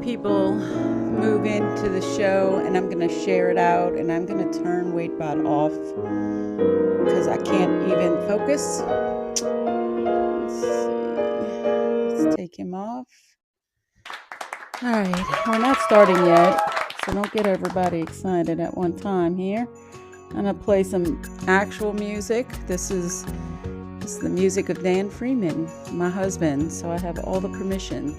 people move into the show, and I'm going to share it out, and I'm going to turn WaitBot off because I can't even focus. Let's see. Let's take him off. All right, we're not starting yet, so don't get everybody excited at one time here. I'm going to play some actual music. This is the music of Dan Freeman, my husband, so I have all the permission.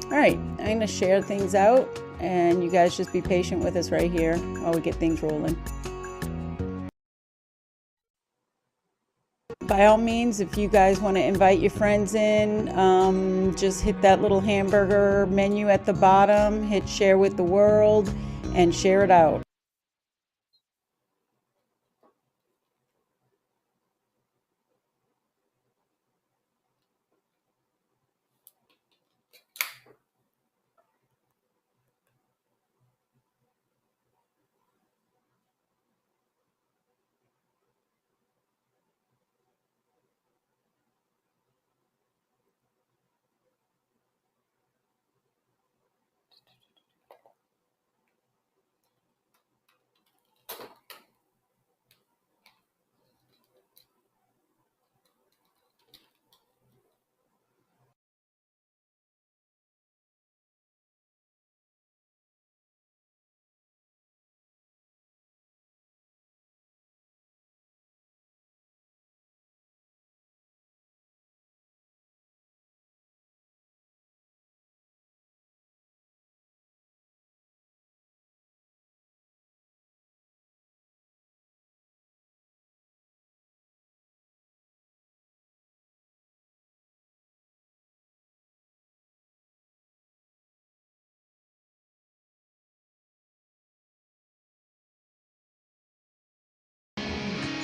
All right, I'm going to share things out, and you guys just be patient with us right here while we get things rolling. By all means, if you guys want to invite your friends in, just hit that little hamburger menu at the bottom, hit share with the world, and share it out.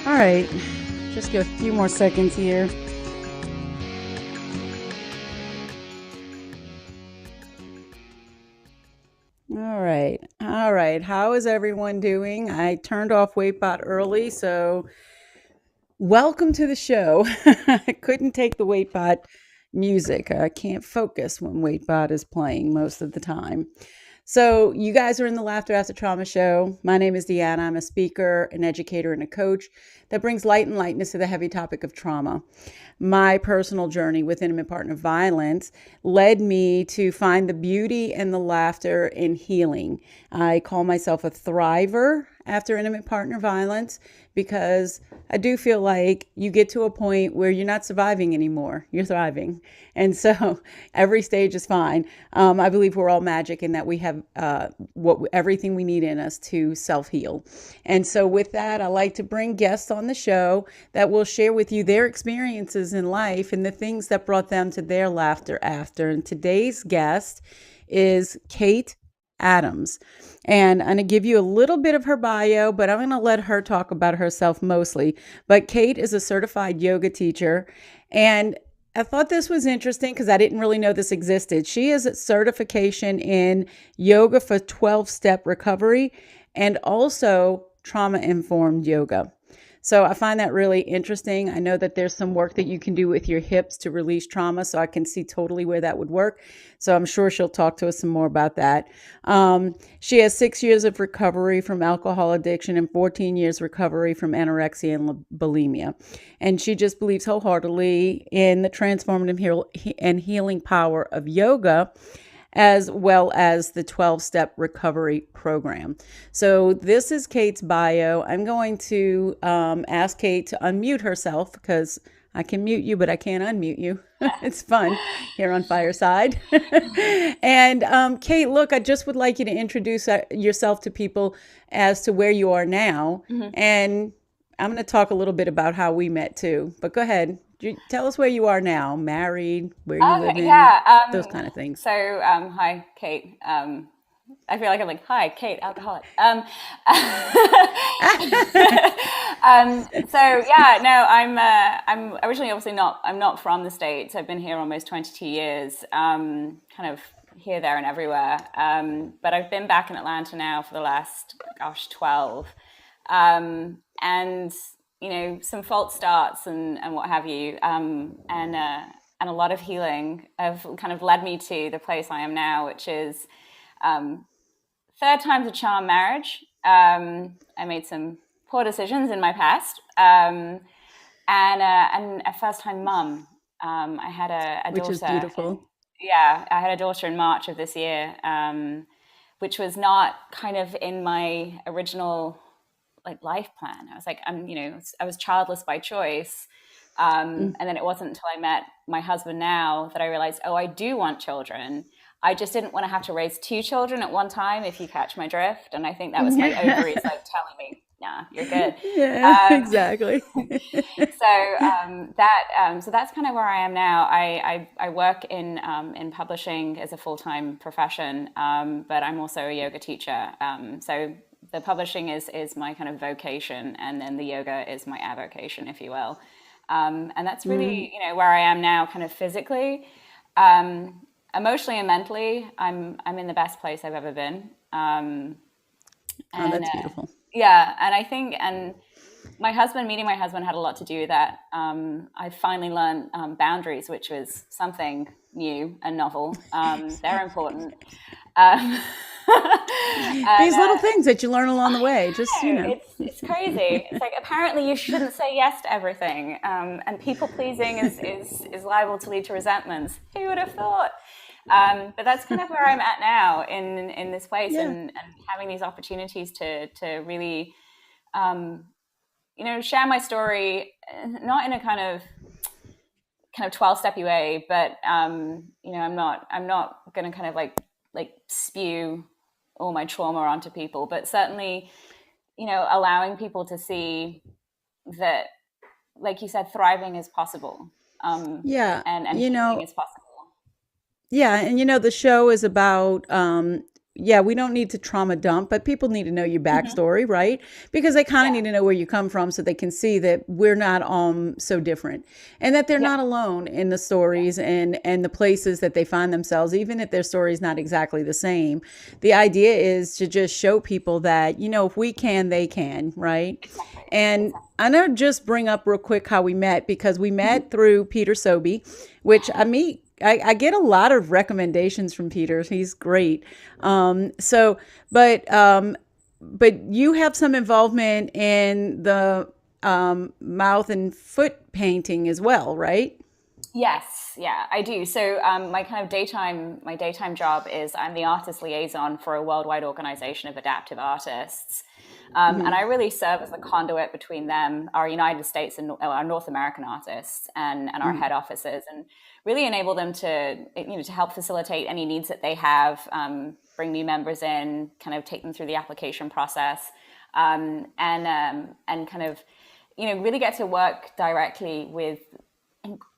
All right, just give a few more seconds here. All right. How is everyone doing? I turned off WaitBot early, so welcome to the show. I couldn't take the WaitBot music. I can't focus when WaitBot is playing most of the time. So you guys are in the Laughter After Trauma show. My name is Deanna. I'm a speaker, an educator, and a coach that brings light and lightness to the heavy topic of trauma. My personal journey with intimate partner violence led me to find the beauty and the laughter in healing. I call myself a thriver after intimate partner violence because I do feel like you get to a point where you're not surviving anymore, you're thriving. And so every stage is fine. I believe we're all magic in that we have everything we need in us to self-heal. And so with that, I like to bring guests on the show that will share with you their experiences in life and the things that brought them to their laughter after. And today's guest is Kate Adams. And I'm going to give you a little bit of her bio, but I'm going to let her talk about herself mostly. But Kate is a certified yoga teacher. And I thought this was interesting because I didn't really know this existed. She has a certification in yoga for 12-step recovery and also trauma-informed yoga. So I find that really interesting. I know that there's some work that you can do with your hips to release trauma, so I can see totally where that would work. So I'm sure she'll talk to us some more about that. She has 6 years of recovery from alcohol addiction and 14 years recovery from anorexia and bulimia. And she just believes wholeheartedly in the transformative and healing power of yoga, as well as the 12-step recovery program. So this is Kate's bio. I'm going to ask Kate to unmute herself because I can mute you, but I can't unmute you. It's fun here on Fireside. And Kate, look, I just would like you to introduce yourself to people as to where you are now. Mm-hmm. And I'm going to talk a little bit about how we met too, but go ahead. Tell us where you are now, married, where you live in, those kind of things. So, hi, Kate. I feel like I'm like, hi, Kate, alcoholic. I'm originally obviously I'm not from the States. I've been here almost 22 years, kind of here, there, and everywhere. But I've been back in Atlanta now for the last, 12. And you know, some false starts and what have you. and a lot of healing have kind of led me to the place I am now, which is third time's a charm marriage. I made some poor decisions in my past, and a first time mum. I had a Which is daughter. beautiful. Yeah, I had a daughter in March of this year, which was not kind of in my original like life plan. I was like, I was childless by choice. Mm. And then it wasn't until I met my husband now that I realized, oh, I do want children. I just didn't want to have to raise two children at one time, if you catch my drift. And I think that was my Yeah. ovaries like telling me, nah, you're good. Yeah, Um, exactly. so that's kind of where I am now. I work in publishing as a full time profession, but I'm also a yoga teacher. So the publishing is my kind of vocation, and then the yoga is my avocation, if you will. And that's Mm. really where I am now, kind of physically, um, emotionally and mentally. I'm in the best place I've ever been. Oh, And that's beautiful. yeah, and I think meeting my husband had a lot to do with that. I finally learned boundaries, which was something new and novel. They're important. Um, and These little things that you learn along the way, just, it's crazy. It's like apparently you shouldn't say yes to everything, and people pleasing is liable to lead to resentments. Who would have thought? But that's kind of where I'm at now in this place, yeah. and having these opportunities to really share my story, not in a kind of 12-step way, but I'm not going to kind of like spew all my trauma onto people, but certainly allowing people to see that, like you said, thriving is possible, Yeah. and You healing know, is possible. yeah, and the show is about yeah, we don't need to trauma dump, but people need to know your Hmm. backstory, right? Because they kind of Yeah, need to know where you come from so they can see that we're not so different, and that they're yeah, not alone in the yeah, stories and the places that they find themselves, even if their story's not exactly the same. The idea is to just show people that, if we can, they can, right? exactly, And exactly. I know, just bring up real quick how we met, because we met Hmm. through Peter Sobe, which I get a lot of recommendations from Peter. He's great. So, but you have some involvement in the mouth and foot painting as well, right? Yes, yeah, I do. So my daytime job is I'm the artist liaison for a worldwide organization of adaptive artists. And Mm-hmm. I really serve as the conduit between them, our United States and our North American artists, and our head offices, and really enable them to help facilitate any needs that they have, bring new members in, kind of take them through the application process, and kind of really get to work directly with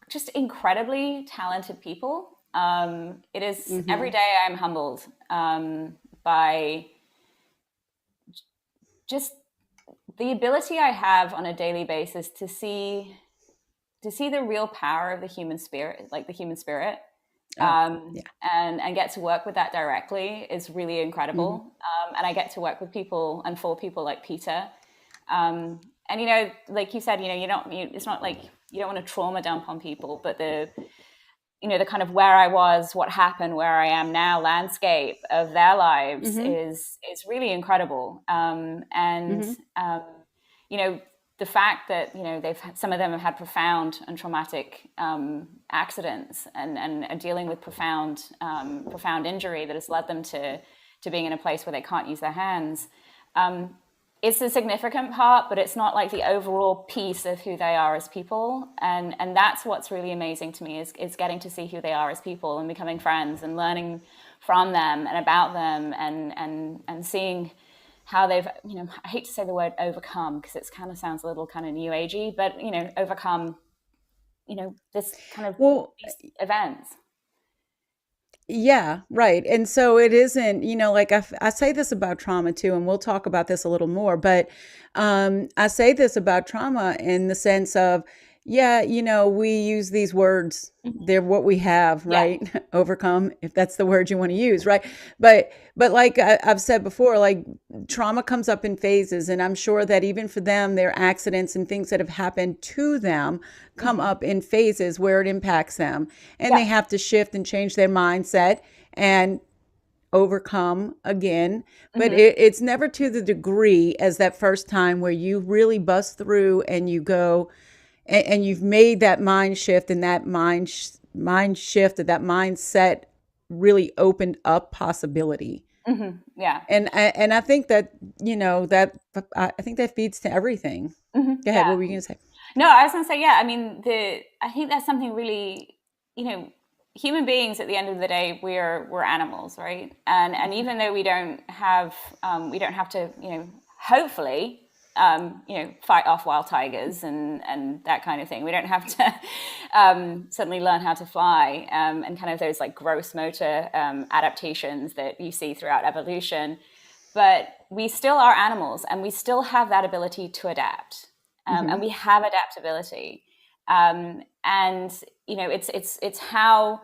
just incredibly talented people. It is every Mm-hmm. day I'm humbled by just the ability I have on a daily basis to see the real power of the human spirit, like the human spirit, Oh, yeah. and get to work with that directly is really Mm-hmm. incredible. And I get to work with people and for people like Peter. And like you said, it's not like you don't want to trauma dump on people, but the kind of where I was, what happened, where I am now, landscape of their lives Mm-hmm. is really incredible. And Mm-hmm. you know, the fact that some of them have had profound and traumatic accidents, and are dealing with profound injury that has led them to being in a place where they can't use their hands. It's a significant part, but it's not like the overall piece of who they are as people. And that's what's really amazing to me is getting to see who they are as people and becoming friends and learning from them and about them, and seeing how they've, I hate to say the word overcome because it kind of sounds a little kind of new agey, but overcome, this kind of Well, these events. yeah, right. And so it isn't, like I say this about trauma too, and we'll talk about this a little more, but I say this about trauma in the sense of, Yeah, we use these words. Mhm. They're what we have, Yeah. right? Overcome, if that's the word you want to use, right? But like I've said before, like trauma comes up in phases, and I'm sure that even for them, their accidents and things that have happened to them come Hmm. up in phases where it impacts them, and Yeah. they have to shift and change their mindset and overcome again. But Hmm. it's never to the degree as that first time where you really bust through and you go and you've made that mind shift, and that mind shift, that mindset really opened up possibility. Hmm. Yeah. And I think that that I think that feeds to everything. Hmm. Go ahead. What Yeah. were you going to say? No, I was going to say, yeah. I mean, I think that's something really, human beings at the end of the day, we're animals, right? And even though we don't have to, hopefully, fight off wild tigers and that kind of thing. We don't have to suddenly learn how to fly, and kind of those like gross motor adaptations that you see throughout evolution. But we still are animals, and we still have that ability to adapt, Hmm. and we have adaptability. And it's how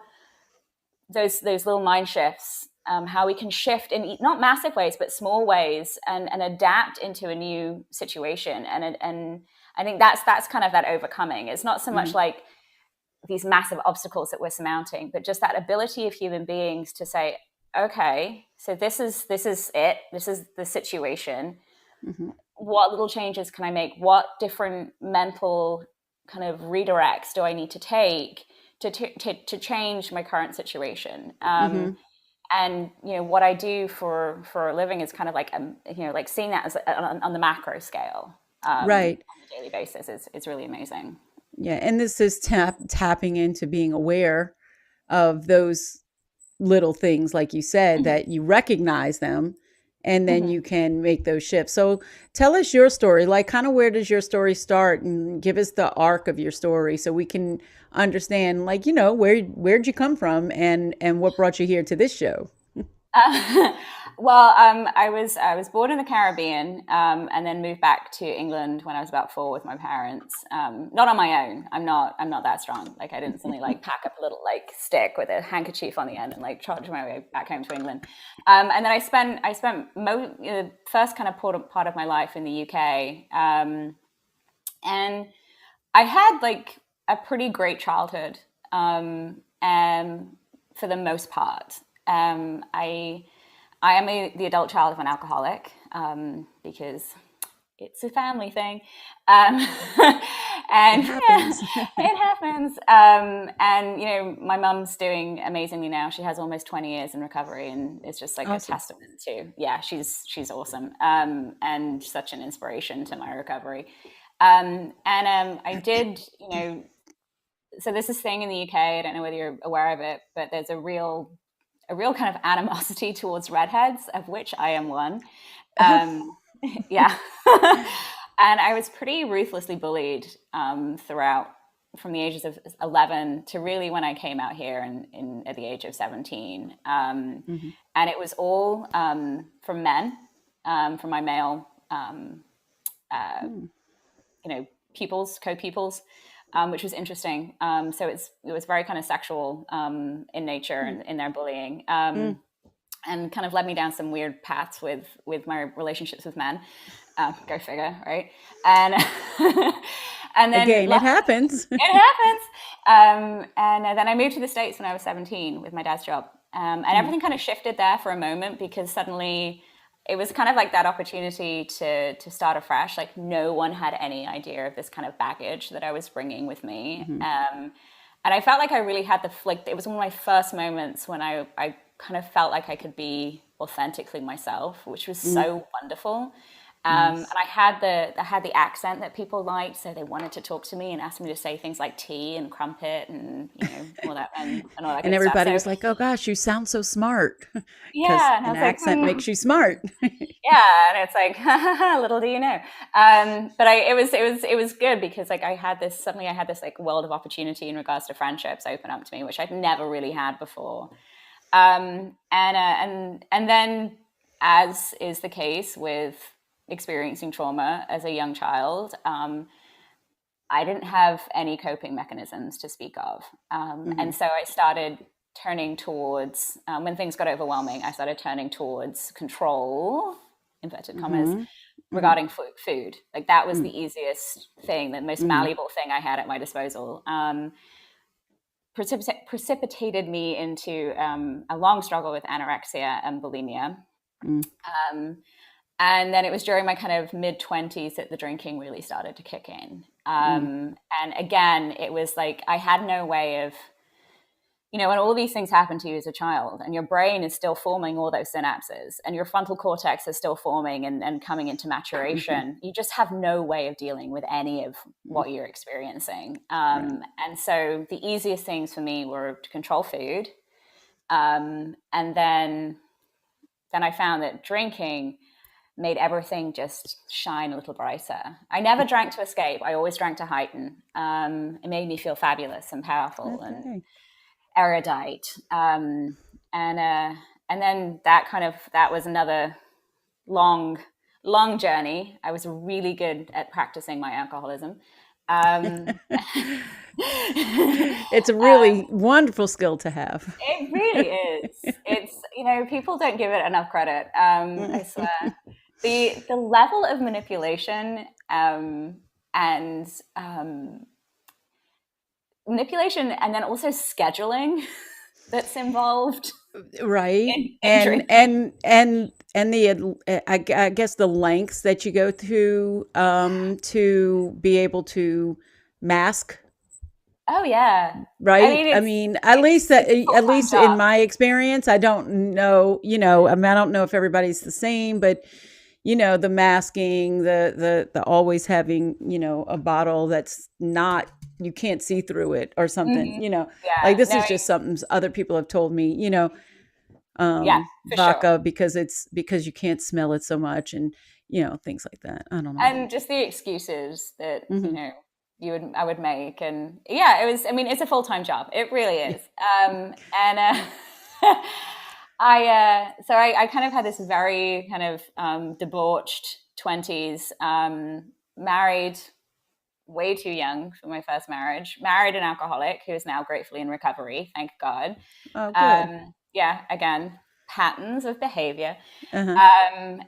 those little mind shifts, how we can shift in not massive ways but small ways, and adapt into a new situation. And I think that's kind of that overcoming. It's not so much Hmm. like these massive obstacles that we're surmounting, but just that ability of human beings to say, okay, so this is it, this is the situation. Hmm. What little changes can I make? What different mental kind of redirects do I need to take to change my current situation? Hmm. And what I do for a living is kind of like like seeing that as on the macro scale, Right. on a daily basis is really amazing. Yeah. And this is tapping into being aware of those little things, like you said, Mhm. that you recognize them, and then Mhm. you can make those shifts. So tell us your story, like kind of where does your story start, and give us the arc of your story so we can understand, like, where'd you come from, and what brought you here to this show. Uh, well, I was born in the Caribbean, and then moved back to England when I was about 4 with my parents. Not on my own. I'm not that strong. Like I didn't suddenly like pack up a little like stick with a handkerchief on the end and like trudge my way back home to England. And then I spent the first kind of part of my life in the UK, and I had like a pretty great childhood, for the most part. I am the adult child of an alcoholic, because it's a family thing, um, It and yeah, happens. it happens. And my mum's doing amazingly now. She has almost 20 years in recovery, and it's just like a Awesome. testament to, yeah, she's awesome, and such an inspiration to my recovery. And I did, so there's this thing in the UK. I don't know whether you're aware of it, but there's a real kind of animosity towards redheads, of which I am one. Um, yeah. And I was pretty ruthlessly bullied, throughout, from the ages of 11 to really when I came out here at the age of 17. Hmm. And it was all, from men, from my male, pupils, co-pupils, which was interesting. So it was very kind of sexual, in nature and in their bullying. And kind of led me down some weird paths with my relationships with men. Go figure, right? And and then Again, it happens. it happens. And then I moved to the States when I was 17 with my dad's job. And Mhm. everything kind of shifted there for a moment, because suddenly it was kind of like that opportunity to start afresh. Like no one had any idea of this kind of baggage that I was bringing with me. Mhm. And I felt like I really had it was one of my first moments when I kind of felt like I could be authentically myself, which was Mm. so wonderful. And Nice. I had the accent that people liked, so they wanted to talk to me and asked me to say things like tea and crumpet and all that and all that And good stuff. everybody So was like, "Oh gosh, you sound so smart," because yeah, and I an was like, accent makes you smart. yeah, and it's like, little do you know. But it was good, because like I had this like world of opportunity in regards to friendships open up to me, which I'd never really had before. And then, as is the case with experiencing trauma as a young child, I didn't have any coping mechanisms to speak of. And so I started turning towards, when things got overwhelming, I started turning towards control, inverted commas, regarding food. Like that was the easiest thing, the most malleable thing I had at my disposal. Precipitated me into a long struggle with anorexia and bulimia. And then it was during my kind of mid-20s that the drinking really started to kick in. And again, it was like I had no way of, when all these things happen to you as a child and your brain is still forming all those synapses and your frontal cortex is still forming and coming into maturation, you just have no way of dealing with any of what you're experiencing. And so the easiest things for me were to control food. And then I found that drinking made everything just shine a little brighter. I never drank to escape. I always drank to heighten. It made me feel fabulous and powerful and erudite. And then that was another long journey. I was really good at practicing my alcoholism. It's a really wonderful skill to have. It really is. It's, people don't give it enough credit. I swear. The level of manipulation manipulation and then also scheduling that's involved, right? in And the I guess the lengths that you go through to be able to mask. Oh yeah, right. I mean, at least in my experience, I don't know. I mean, I don't know if everybody's the same, but the masking, the always having, a bottle that's not, you can't see through it or something, like this is just something other people have told me, vodka, sure. because you can't smell it so much and, things like that. I don't know. And just the excuses that, I would make. And yeah, it's a full-time job. It really is. I kind of had this very kind of debauched 20s, married way too young for my first marriage, married an alcoholic who is now gratefully in recovery, thank God. Oh, good. Yeah, again, patterns of behavior. And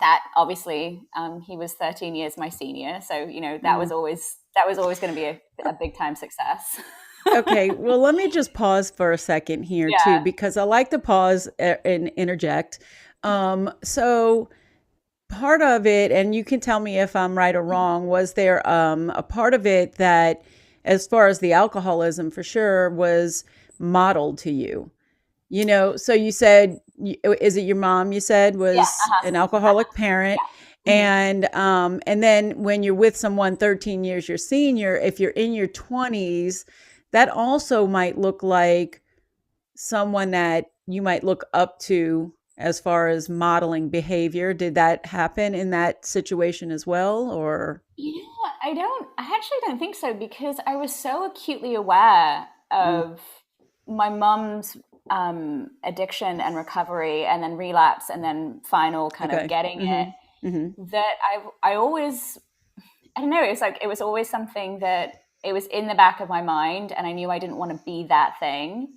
that obviously, he was 13 years my senior. So, that was always going to be a big time success. Okay, well, let me just pause for a second here too, because I like to pause and interject. So part of it, and you can tell me if I'm right or wrong, was there a part of it that, as far as the alcoholism for sure, was modeled to you? So you said, is it your mom? You said was an alcoholic parent. And then when you're with someone 13 years your senior, if you're in your 20s, that also might look like someone that you might look up to as far as modeling behavior. Did that happen in that situation as well, or? I actually don't think so, because I was so acutely aware of my mom's addiction and recovery and then relapse and then final kind of getting it, that I always, I don't know, it was always something that it was in the back of my mind, and I knew I didn't want to be that thing.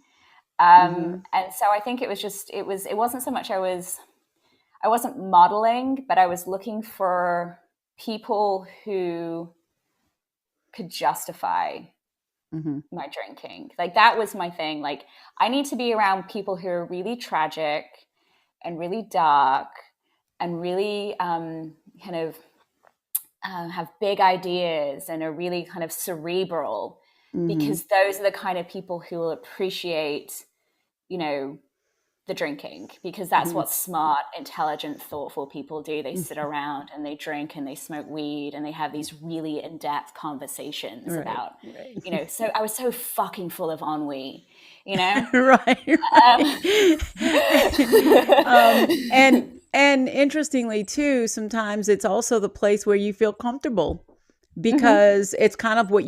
And so I think it wasn't so much I wasn't modeling, but I was looking for people who could justify my drinking. Like that was my thing. Like I need to be around people who are really tragic and really dark and really kind of have big ideas and are really kind of cerebral, because those are the kind of people who will appreciate, the drinking, because that's what smart, intelligent, thoughtful people do. They sit around and they drink and they smoke weed and they have these really in-depth conversations about, so I was so fucking full of ennui, right. And interestingly too, sometimes it's also the place where you feel comfortable, because it's kind of what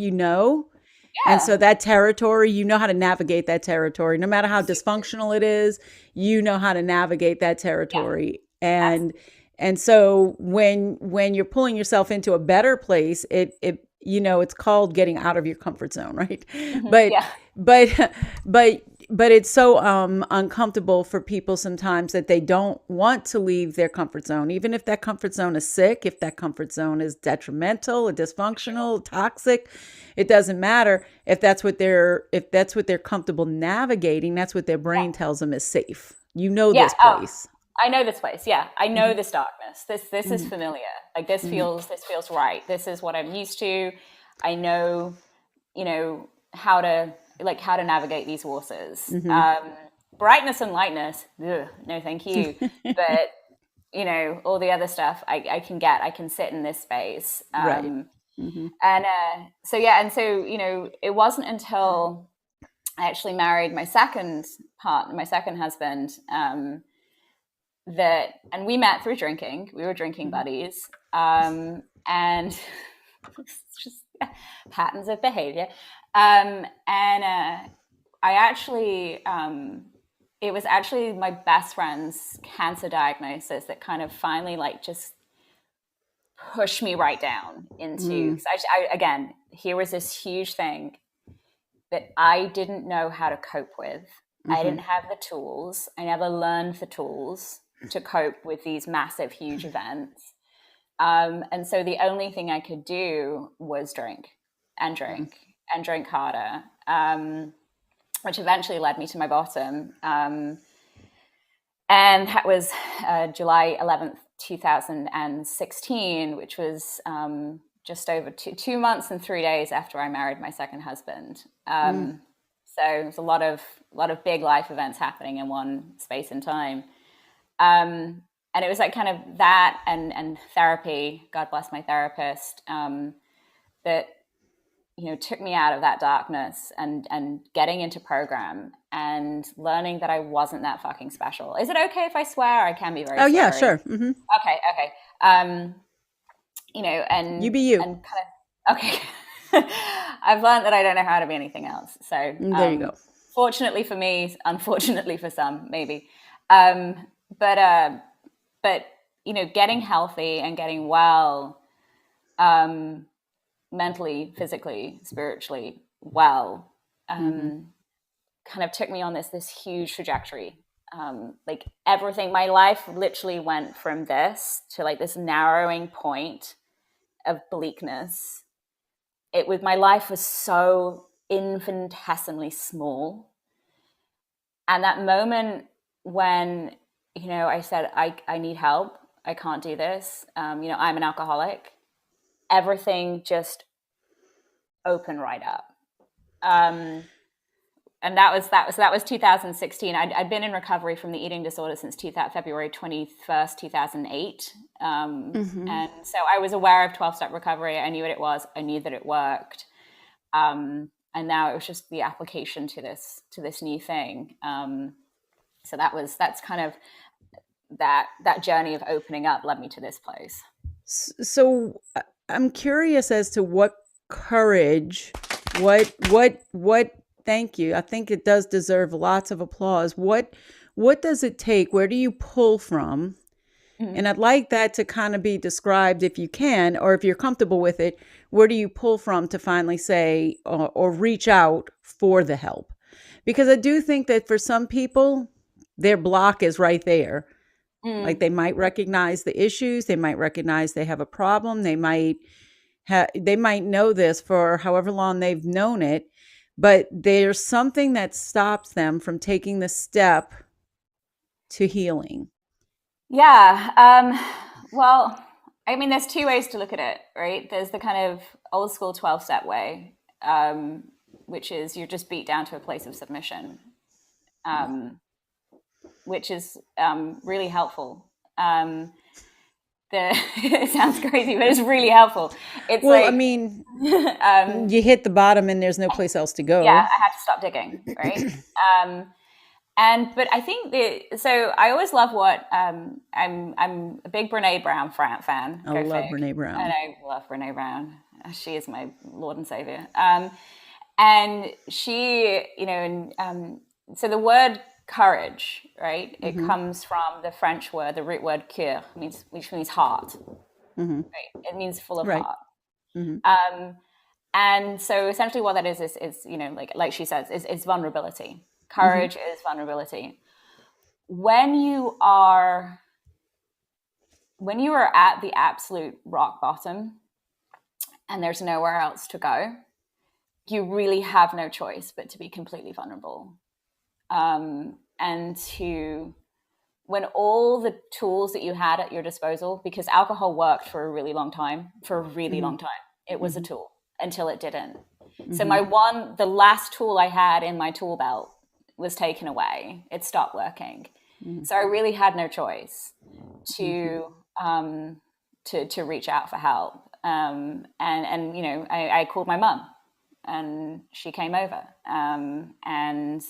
and so that territory, how to navigate that territory, no matter how dysfunctional it is, how to navigate that territory. And And so when you're pulling yourself into a better place, it's called getting out of your comfort zone, right? But Yeah. but but but it's so uncomfortable for people sometimes that they don't want to leave their comfort zone, even if that comfort zone is sick, if that comfort zone is detrimental, or dysfunctional, toxic. It doesn't matter if that's what they're comfortable navigating. That's what their Yeah. brain tells them is safe. You know Yeah. this Oh, place. I know this place. Yeah. I know Hmm. this darkness. This is Hmm. familiar. Like this feels right. This is what I'm used to. I know, how to navigate these waters. Hmm. Brightness and lightness, ugh, no thank you. But all the other stuff I can sit in this space. Right. Hmm. And so yeah, and so it wasn't until I actually married my second husband, and we met through drinking. We were drinking Hmm. buddies, and it's just patterns of behavior. And I actually, it was actually my best friend's cancer diagnosis that kind of finally like just pushed me right down into. Hmm. Because again, here was this huge thing that I didn't know how to cope with. I Hmm. didn't have the tools. I never learned the tools to cope with these massive, huge events. And so the only thing I could do was drink and drink and drink harder, which eventually led me to my bottom. And that was July 11th, 2016, which was just over 2 months and 3 days after I married my second husband. So there's a lot of big life events happening in one space and time. And it was like kind of that and therapy. God bless my therapist, that took me out of that darkness and getting into program and learning that I wasn't that fucking special. Is it okay if I swear? I can be very Oh yeah, sweary. sure. Hmm. Okay, okay. Um, You and be you. and kind of okay. I've learned that I don't know how to be anything else. So, There you go. fortunately for me, unfortunately for some, maybe. Um, but uh, but getting healthy and getting well, um, mentally, physically, spiritually well, Hmm. kind of took me on this huge trajectory. Like everything, my life literally went from this to like this narrowing point of bleakness. My life was so infinitesimally small, and that moment when I said I need help, I can't do this. I'm an alcoholic. Everything just opened right up. Um, and that was 2016. I'd been in recovery from the eating disorder since February 21st, 2008. Hmm. And so I was aware of 12-step recovery. I knew what it was. I knew that it worked. And now it was just the application to this new thing. So that's kind of that journey of opening up led me to this place. So I'm curious as to what courage, what thank you. I think it does deserve lots of applause. What does it take? Where do you pull from? Mhm. And I'd like that to kind of be described if you can, or if you're comfortable with it. Where do you pull from to finally say or reach out for the help? Because I do think that for some people, their block is right there. Like Mm. they might recognize the issues, they might recognize they have a problem, they might know this for however long they've known it, but there's something that stops them from taking the step to healing. Yeah. Well, I mean, there's two ways to look at it, right? There's the kind of old school 12-step way, which is you're just beat down to a place of submission, um, which is really helpful. It sounds crazy, but it's really helpful. It's Well, I like, mean, um, you hit the bottom and there's no place else to yeah, go. I had to stop digging, right? Um, but I think so I always love what I'm a big Brene Brown fan. I Go love fig. Brene And Brown. I love Brene Brown. She is my Lord and Savior. And she, so the word courage, right? It Mm-hmm. comes from the French word, the root word cœur, which means heart, Mm-hmm. right? It means full of Right. heart. Mm-hmm. And so essentially what that is like she says, is vulnerability. Mm-hmm. Courage is vulnerability. When you are at the absolute rock bottom and there's nowhere else to go, you really have no choice but to be completely vulnerable. And to when all the tools that you had at your disposal, because alcohol worked for a really long time, Mm-hmm. it was a Mm-hmm. tool until it didn't. So Mm-hmm. the last tool I had in my tool belt was taken away. It stopped working. So I really had no choice Mm-hmm. to to reach out for help. And I called my mum, and she came over and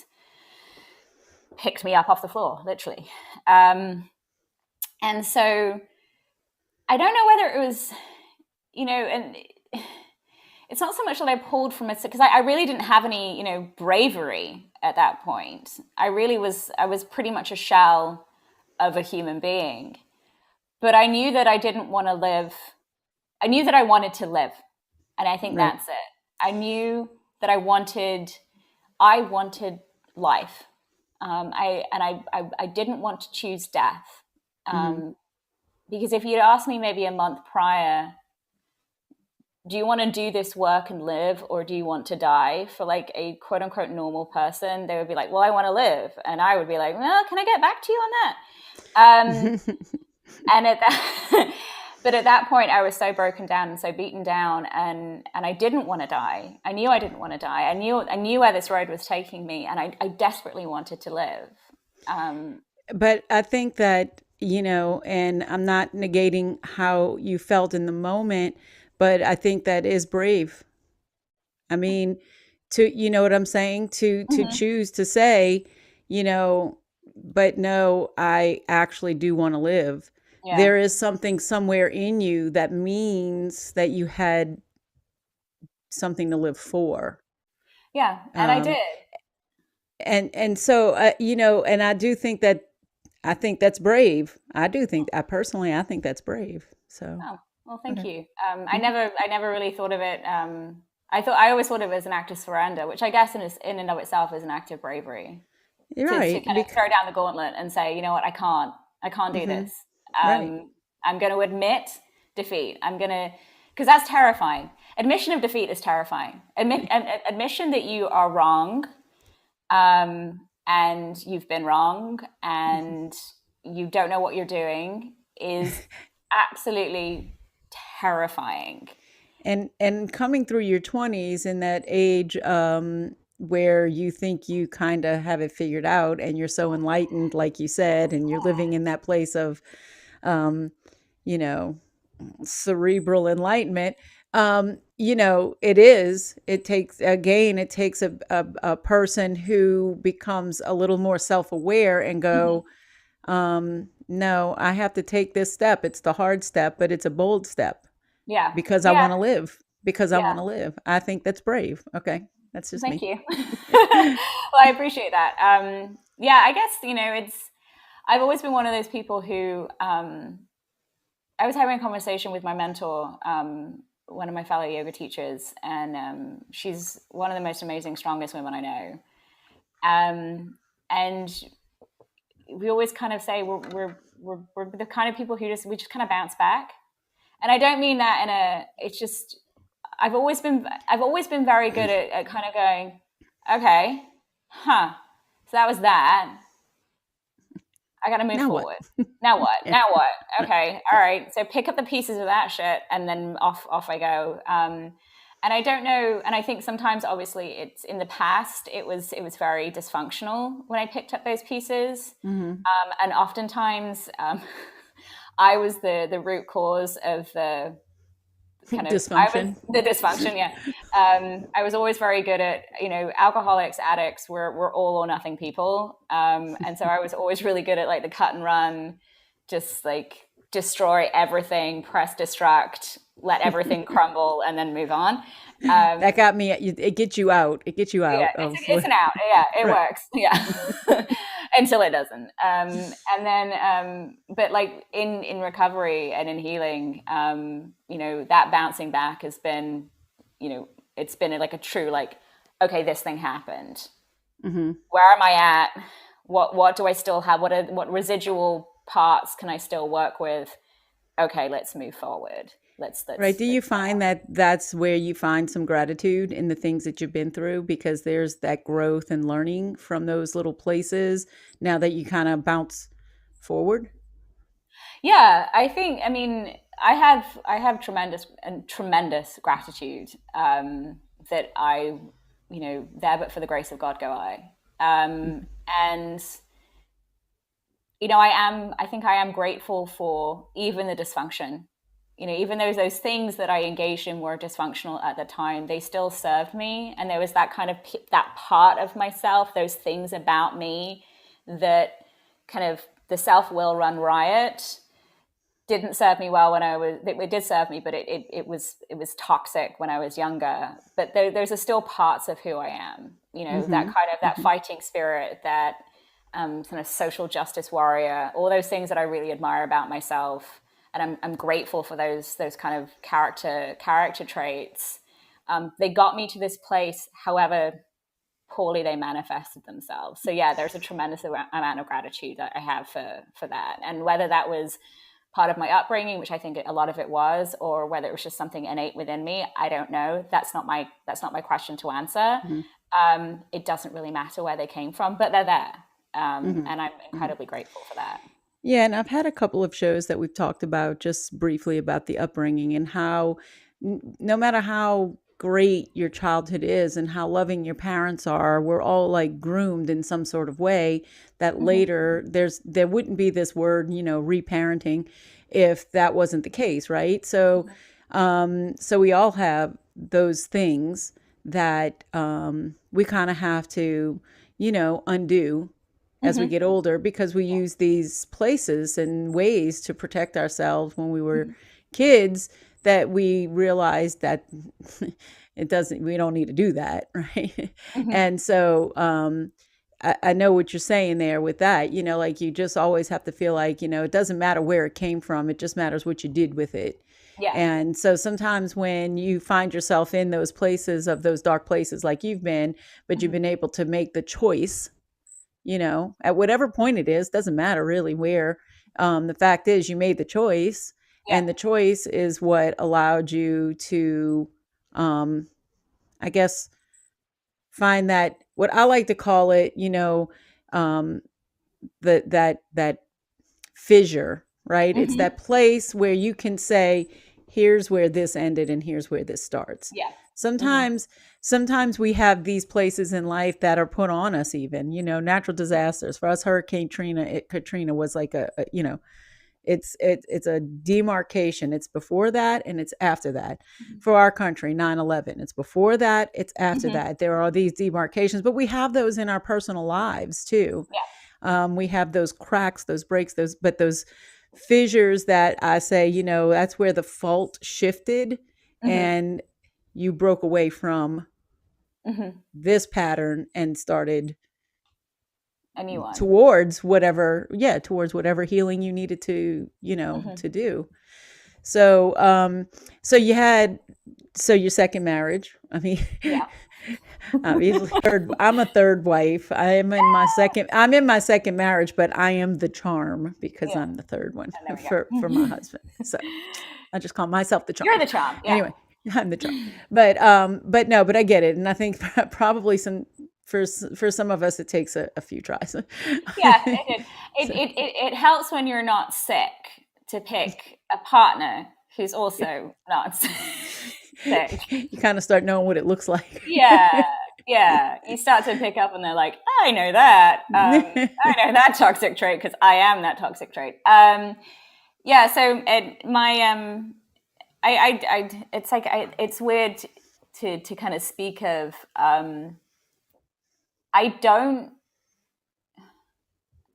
picked me up off the floor, literally. And so I don't know whether it was, and it's not so much that I pulled from it because I really didn't have any, bravery at that point. I was pretty much a shell of a human being. But I knew that I didn't want to live. I knew that I wanted to live. And I think Right. that's it. I knew that I wanted life. I didn't want to choose death. Mm-hmm. Because if you'd asked me maybe a month prior, do you want to do this work and live, or do you want to die? For like a quote unquote normal person, they would be like, well, I want to live. And I would be like, well, can I get back to you on that? And at that, but at that point, I was so broken down and so beaten down, and I didn't want to die. I knew I didn't want to die. I knew where this road was taking me, and I desperately wanted to live. Um, But I think that, and I'm not negating how you felt in the moment, but I think that is brave. I mean, you know what I'm saying? To mhm. choose to say, you know, but no, I actually do want to live. Yeah, There is something somewhere in you that means that you had something to live for. yeah, and I did. Um, and so and I do think that I think that's brave. I do think I personally I think that's brave. So Oh, well, thank okay. you. I Mhm. never really thought of it. I always thought of it as an act of surrender, which I guess in and of itself is an act of bravery You're to right. kind of throw down the gauntlet and say, you know what, I can't do Mhm. this. Right. I'm going to admit defeat. Because that's terrifying. Admission of defeat is terrifying. Admission that you are wrong, and you've been wrong, and you don't know what you're doing is absolutely terrifying. And coming through your 20s in that age where you think you kind of have it figured out and you're so enlightened like you said and you're living in that place of um you know cerebral enlightenment. It takes again it takes a person who becomes a little more self-aware and Mhm. go, no, I have to take this step. It's the hard step, but it's a bold step Yeah, because I yeah, want to live. Because I yeah. want to live. I think that's brave. Okay. That's just Thank me. you. Well, I appreciate that. Yeah, I guess it's. I've always been one of those people who I was having a conversation with my mentor, one of my fellow yoga teachers, and she's one of the most amazing, strongest women I know. And we always kind of say we're the kind of people who we just kind of bounce back. And I don't mean that in a. It's just I've always been very good at kind of going, okay, huh. So that was that. I got to move Now what? forward. Now what? Yeah. Now what? Okay, all right. So pick up the pieces of that shit, and then off I go. And I don't know. And I think sometimes, obviously, it's in the past. It was very dysfunctional when I picked up those pieces, Hmm. and oftentimes, I was the root cause of the kind of I was Dysfunction. the dysfunction. Yeah, I was always very good at alcoholics, addicts. We're all or nothing people, and so I was always really good at like the cut and run, just like destroy everything, press distract, let everything crumble, and then move on. That got me. It gets you out. It gets you Yeah, out of it's an out. Yeah, it right. works. Yeah. until it doesn't. And then, but like in recovery and in healing, that bouncing back has been, it's been like a true, like, okay, this thing happened. Mm-hmm. Where am I at? What do I still have? What residual parts can I still work with? Okay, let's move forward. Right. Do you Let's find that that's where you find some gratitude in the things that you've been through because there's that growth and learning from those little places now that you kind of bounce forward? Yeah, I mean, I have tremendous gratitude, that there but for the grace of God go I. And I think I am grateful for even the dysfunction. Even those things that I engaged in were dysfunctional at the time, they still served me. And there was that kind of that part of myself, those things about me that kind of the self will run riot didn't serve me well when I was. It did serve me, but it was toxic when I was younger. But those are still parts of who I am. That Mm-hmm. kind of that Mm-hmm. fighting spirit, that kind of social justice warrior, all those things that I really admire about myself, and I'm grateful for those kind of character traits. They got me to this place, however poorly they manifested themselves. So yeah, there's a tremendous amount of gratitude that I have for that, and whether that was part of my upbringing, which I think a lot of it was, or whether it was just something innate within me, I don't know. That's not my question to answer. Mm-hmm. It doesn't really matter where they came from, but they're there, Mm-hmm. and I'm Mm-hmm. incredibly grateful for that. Yeah, and I've had a couple of shows that we've talked about just briefly about the upbringing and how no matter how great your childhood is and how loving your parents are, we're all like groomed in some sort of way that Mm-hmm. later there wouldn't be this word, reparenting if that wasn't the case, right? So so we all have those things that we kind of have to, undo as we Mm-hmm. get older because we use these places and ways to protect ourselves when we were kids that we realized that we don't need to do that, right? Mm-hmm. And so I know what you're saying there with that, like you just always have to feel like, it doesn't matter where it came from, it just matters what you did with it. Yeah. And so sometimes when you find yourself in those places of those dark places like you've been, but you've Mm-hmm. been able to make the choice, at whatever point it is, doesn't matter really where. The fact is, you made the choice, Yeah. and the choice is what allowed you to, um, I guess, find that what I like to call it, um, that fissure, right? It's Mm-hmm. that place where you can say, here's where this ended and here's where this starts. Yeah. Mm-hmm. Sometimes we have these places in life that are put on us, even, natural disasters. For us, Katrina was like it's a demarcation. It's before that and it's after that. For our country, 9/11, it's before that, it's after Mm-hmm. that. There are these demarcations, but we have those in our personal lives too. Yeah. We have those cracks, those breaks, those fissures that I say, that's where the fault shifted Mm-hmm. and you broke away from Mm-hmm. this pattern and started A new one. towards whatever healing you needed to, Mm-hmm. to do. So, so you had, so your second marriage, I mean, Yeah. obviously I'm a third wife. I'm in my second marriage, but I am the charm because Yeah. I'm the third one And there for my we go. husband. So I just call myself the You're charm. the charm. Yeah. Anyway, I'm the charm. But no, but I get it. And I think probably for some of us, it takes a few tries. Yeah, it, So, it, it, it helps when you're not sick to pick a partner who's also not sick. you kind of start knowing what it looks like. Yeah, yeah. You start to pick up, and they're like, "I know that. I know that toxic trait because I am that toxic trait." Yeah. So it's like it's weird to kind of speak of. I don't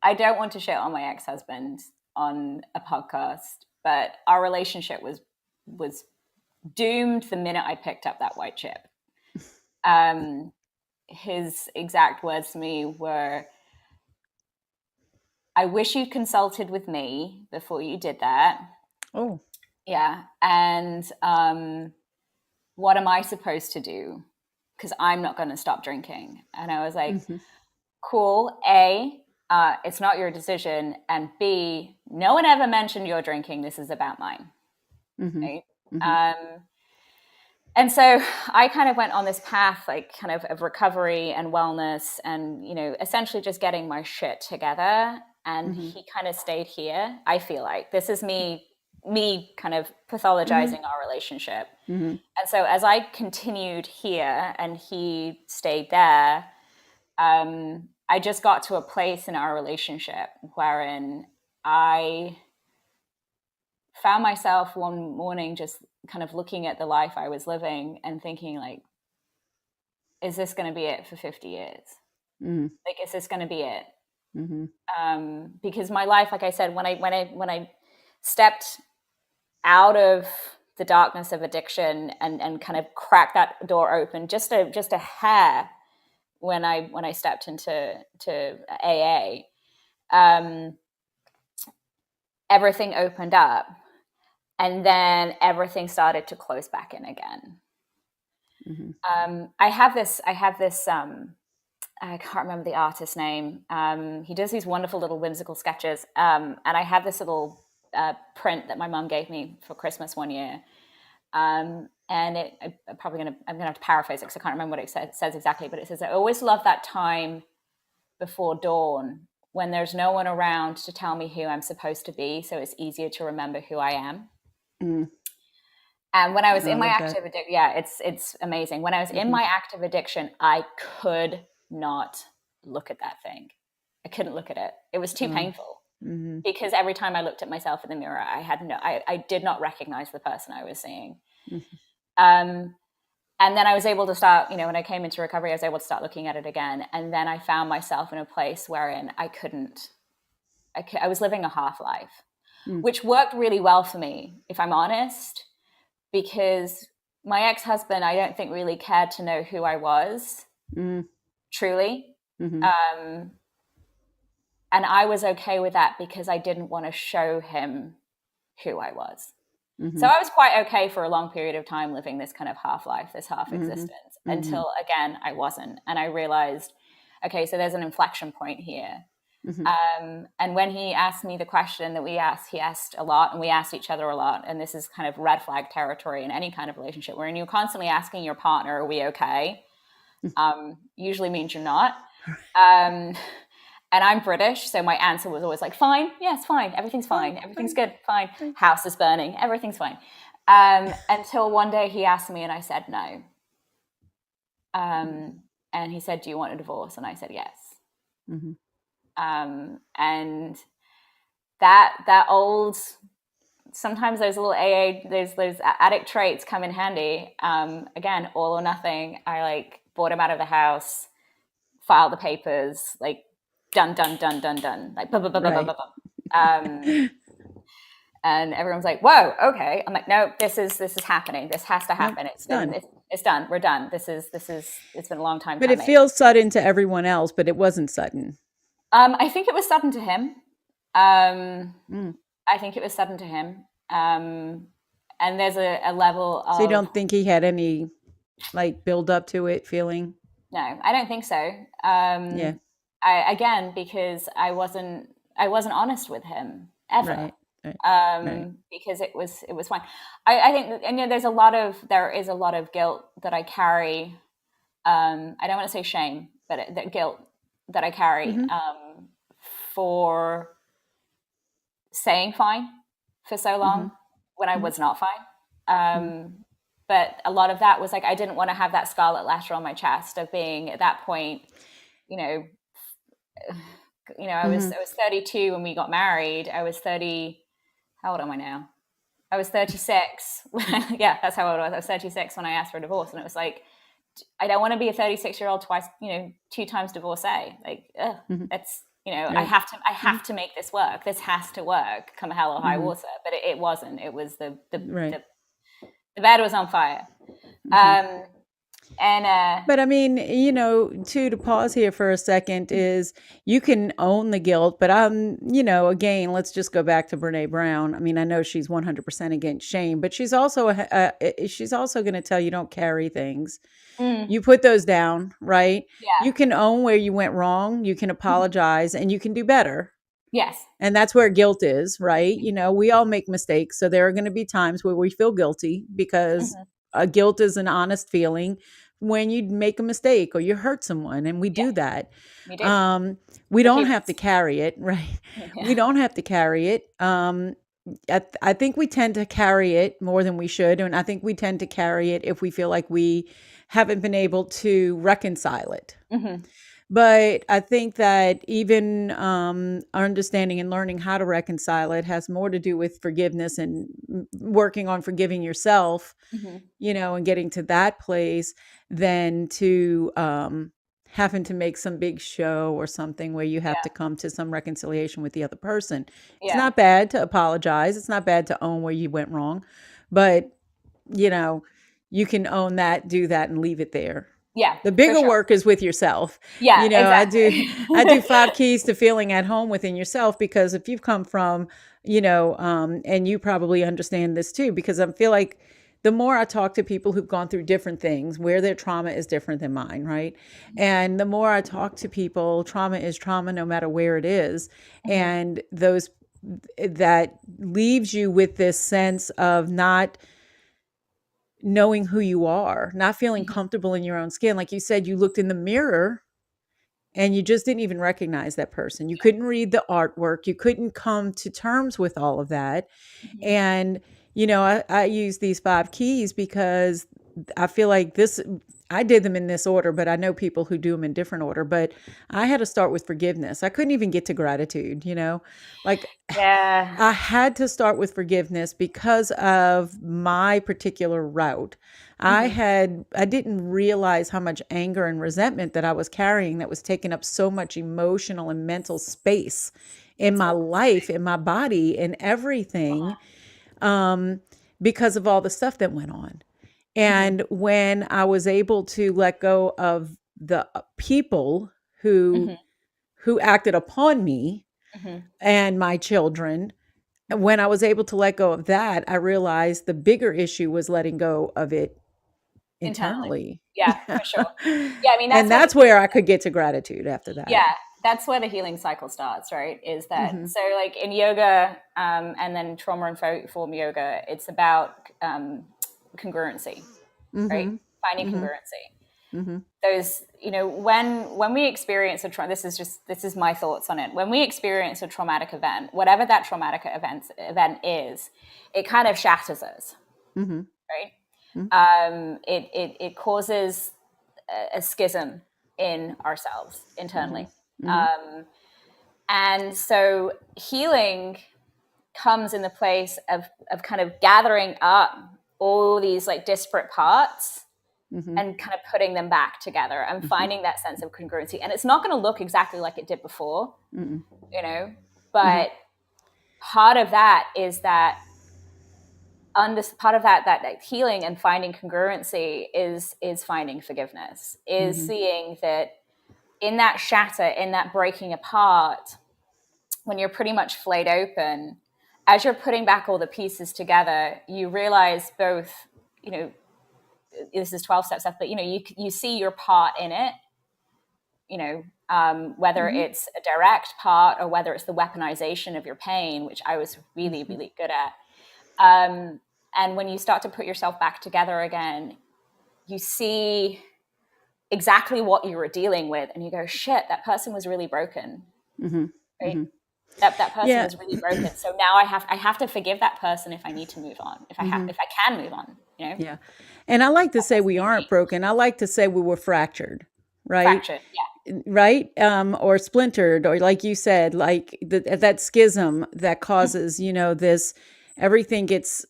I don't want to shit on my ex-husband on a podcast, but our relationship was doomed the minute I picked up that white chip. His exact words to me were, I wish you'd consulted with me before you did that. Oh. Yeah. And what am I supposed to do? Because I'm not going to stop drinking. And I was like, cool. A, it's not your decision. And B, no one ever mentioned your drinking. This is about mine. Right? And so I kind of went on this path, like kind of recovery and wellness and, you know, essentially just getting my shit together. And he kind of stayed here. I feel like this is me kind of pathologizing our relationship. And so as I continued here and he stayed there, I just got to a place in our relationship wherein I found myself one morning just kind of looking at the life I was living and thinking, like, is this going to be it for 50 years? Like, is this going to be it? Because my life, like I said, when I stepped out of the darkness of addiction and kind of cracked that door open just a hair when I stepped into AA, everything opened up. And then everything started to close back in again. I have this. I can't remember the artist's name. He does these wonderful little whimsical sketches. And I have this little print that my mum gave me for Christmas one year. And I'm gonna have to paraphrase it because I can't remember what it says exactly. But it says, "I always love that time before dawn when there's no one around to tell me who I'm supposed to be, so it's easier to remember who I am." And when I was in my active addiction, it's amazing. When I was in my active addiction, I could not look at that thing. I couldn't look at it. It was too painful because every time I looked at myself in the mirror, I did not recognize the person I was seeing. And then I was able to start, you know, when I came into recovery, I was able to start looking at it again. And then I found myself in a place wherein I was living a half-life, which worked really well for me, if I'm honest, because my ex-husband, I don't think really cared to know who I was, truly. And I was okay with that because I didn't want to show him who I was. So I was quite okay for a long period of time living this kind of half-life, this half-existence, until, again, I wasn't. And I realized, okay, so there's an inflection point here. And when he asked me the question that he asked a lot, and we asked each other a lot, and this is kind of red flag territory in any kind of relationship, wherein you're constantly asking your partner, are we okay? Usually means you're not. And I'm British, so my answer was always like, fine, yes, fine, everything's fine, everything's good, fine, house is burning, everything's fine. Until one day he asked me and I said no. And he said, do you want a divorce? And I said yes. And that old, sometimes those little those addict traits come in handy. Again, all or nothing. I like bought him out of the house, filed the papers, like done, like blah, blah, blah, blah, blah, blah. And everyone's like, whoa, okay. I'm like, no, this is happening. This has to happen. Nope, It's done. It's done. We're done. It's been a long time But coming. it feels sudden to everyone else, but it wasn't sudden. I think it was sudden to him. I think it was sudden to him. And there's a level of... So you don't think he had any like build up to it feeling? No, I don't think so. Yeah. Because I wasn't honest with him ever. Right. Because it was fine. I think that, and you know, there is a lot of guilt that I carry. I don't want to say shame, but that guilt that I carry for saying fine for so long when I was not fine. But a lot of that was like, I didn't want to have that scarlet letter on my chest of being at that point, I was 32 when we got married. I was 30. How old am I now? I was 36. Yeah, that's how old I was. I was 36 when I asked for a divorce. And it was like, I don't want to be a 36-year-old two times divorcee. Like, that's, I have to make this work. This has to work, come hell or high water. But it wasn't. It was the bed was on fire. And But I mean, to pause here for a second is you can own the guilt, but again, let's just go back to Brene Brown. I mean, I know she's 100% against shame, but she's also going to tell you don't carry things. mm, You put those down, right? yeah, You can own where you went wrong, you can mhm, apologize, and you can do better. yes, And that's where guilt is, right? We all make mistakes. So there are going to be times where we feel guilty because hmm, guilt is an honest feeling when you make a mistake or you hurt someone. And we yeah, do that. we do. Um, we We're don't have to humans. carry it, right? We Yeah. don't have to carry it. I think we tend to carry it more than we should. And I think we tend to carry it if we feel like we haven't been able to reconcile it. Hmm. But I think that even understanding and learning how to reconcile it has more to do with forgiveness and working on forgiving yourself, Hmm. and getting to that place than to having to make some big show or something where you have to Yeah, come to some reconciliation with the other person. It's yeah, not bad to apologize. It's not bad to own where you went wrong, but you know, you can own that, do that, and leave it there. yeah, The for bigger sure. work is with yourself. Yeah, I do exactly. I do 5 keys to feeling at home within yourself, because if you've come from, and you probably understand this too, because I feel like the more I talk to people who've gone through different things, where their trauma is different than mine, right? And the more I talk to people, trauma is trauma no matter where it is. Hmm. And those that leaves you with this sense of not knowing who you are, not feeling Hmm. comfortable in your own skin. Like you said, you looked in the mirror and you just didn't even recognize that person. You couldn't read the artwork. You couldn't come to terms with all of that. Hmm. And, I use these 5 keys because I feel like I did them in this order, but I know people who do them in different order. But I had to start with forgiveness. I couldn't even get to gratitude. Like Yeah. I had to start with forgiveness because of my particular route. Hmm. I didn't realize how much anger and resentment that I was carrying that was taking up so much emotional and mental space in It's my all. life, in my body, in everything, um, because of all the stuff that went on. Hmm. And when I was able to let go of the people who Hmm. who acted upon me Hmm. and my children, when I was able to let go of that, I realized the bigger issue was letting go of it Internally. internally. Yeah, Yeah. for sure. Yeah, I mean And that's where the that's where I could get to gratitude after that. yeah, that's where the healing cycle starts, right? Is that Mhm. so like in yoga, and then trauma informed yoga, it's about congruency, right? Mhm. Finding Mhm. congruency. Mhm. Those, when we experience a trauma, this is my thoughts on it. When we experience a traumatic event, whatever that traumatic event is, it kind of shatters us, Mhm. right? Mhm. It causes a schism in ourselves internally. Mhm. Mhm. And so healing comes in the place of kind of gathering up all these like disparate parts Mhm. and kind of putting them back together and Mhm. finding that sense of congruency. And it's not going to look exactly like it did before, Mhm. you know, Mhm. but part of that is that part of that healing and finding congruency is finding forgiveness, is Mhm. seeing that in that shatter, in that breaking apart, when you're pretty much flayed open, as you're putting back all the pieces together, you realize both, you know, this is 12 step stuff, but you see your part in it, whether Mhm. it's a direct part or whether it's the weaponization of your pain, which I was really, Mhm. really good at. And when you start to put yourself back together again, you see exactly what you were dealing with, and you go, "Shit, that person was really broken." Mhm. Right? Mhm. That person Yeah. was really broken. So now I have to forgive that person if I need to move on. Mhm. If I can move on. Yeah. And I like to That say doesn't we mean aren't change. broken. I like to say we were fractured, right? Fractured. Yeah. Right? Or splintered, or like you said, like that schism that Mm-hmm. causes, this everything gets,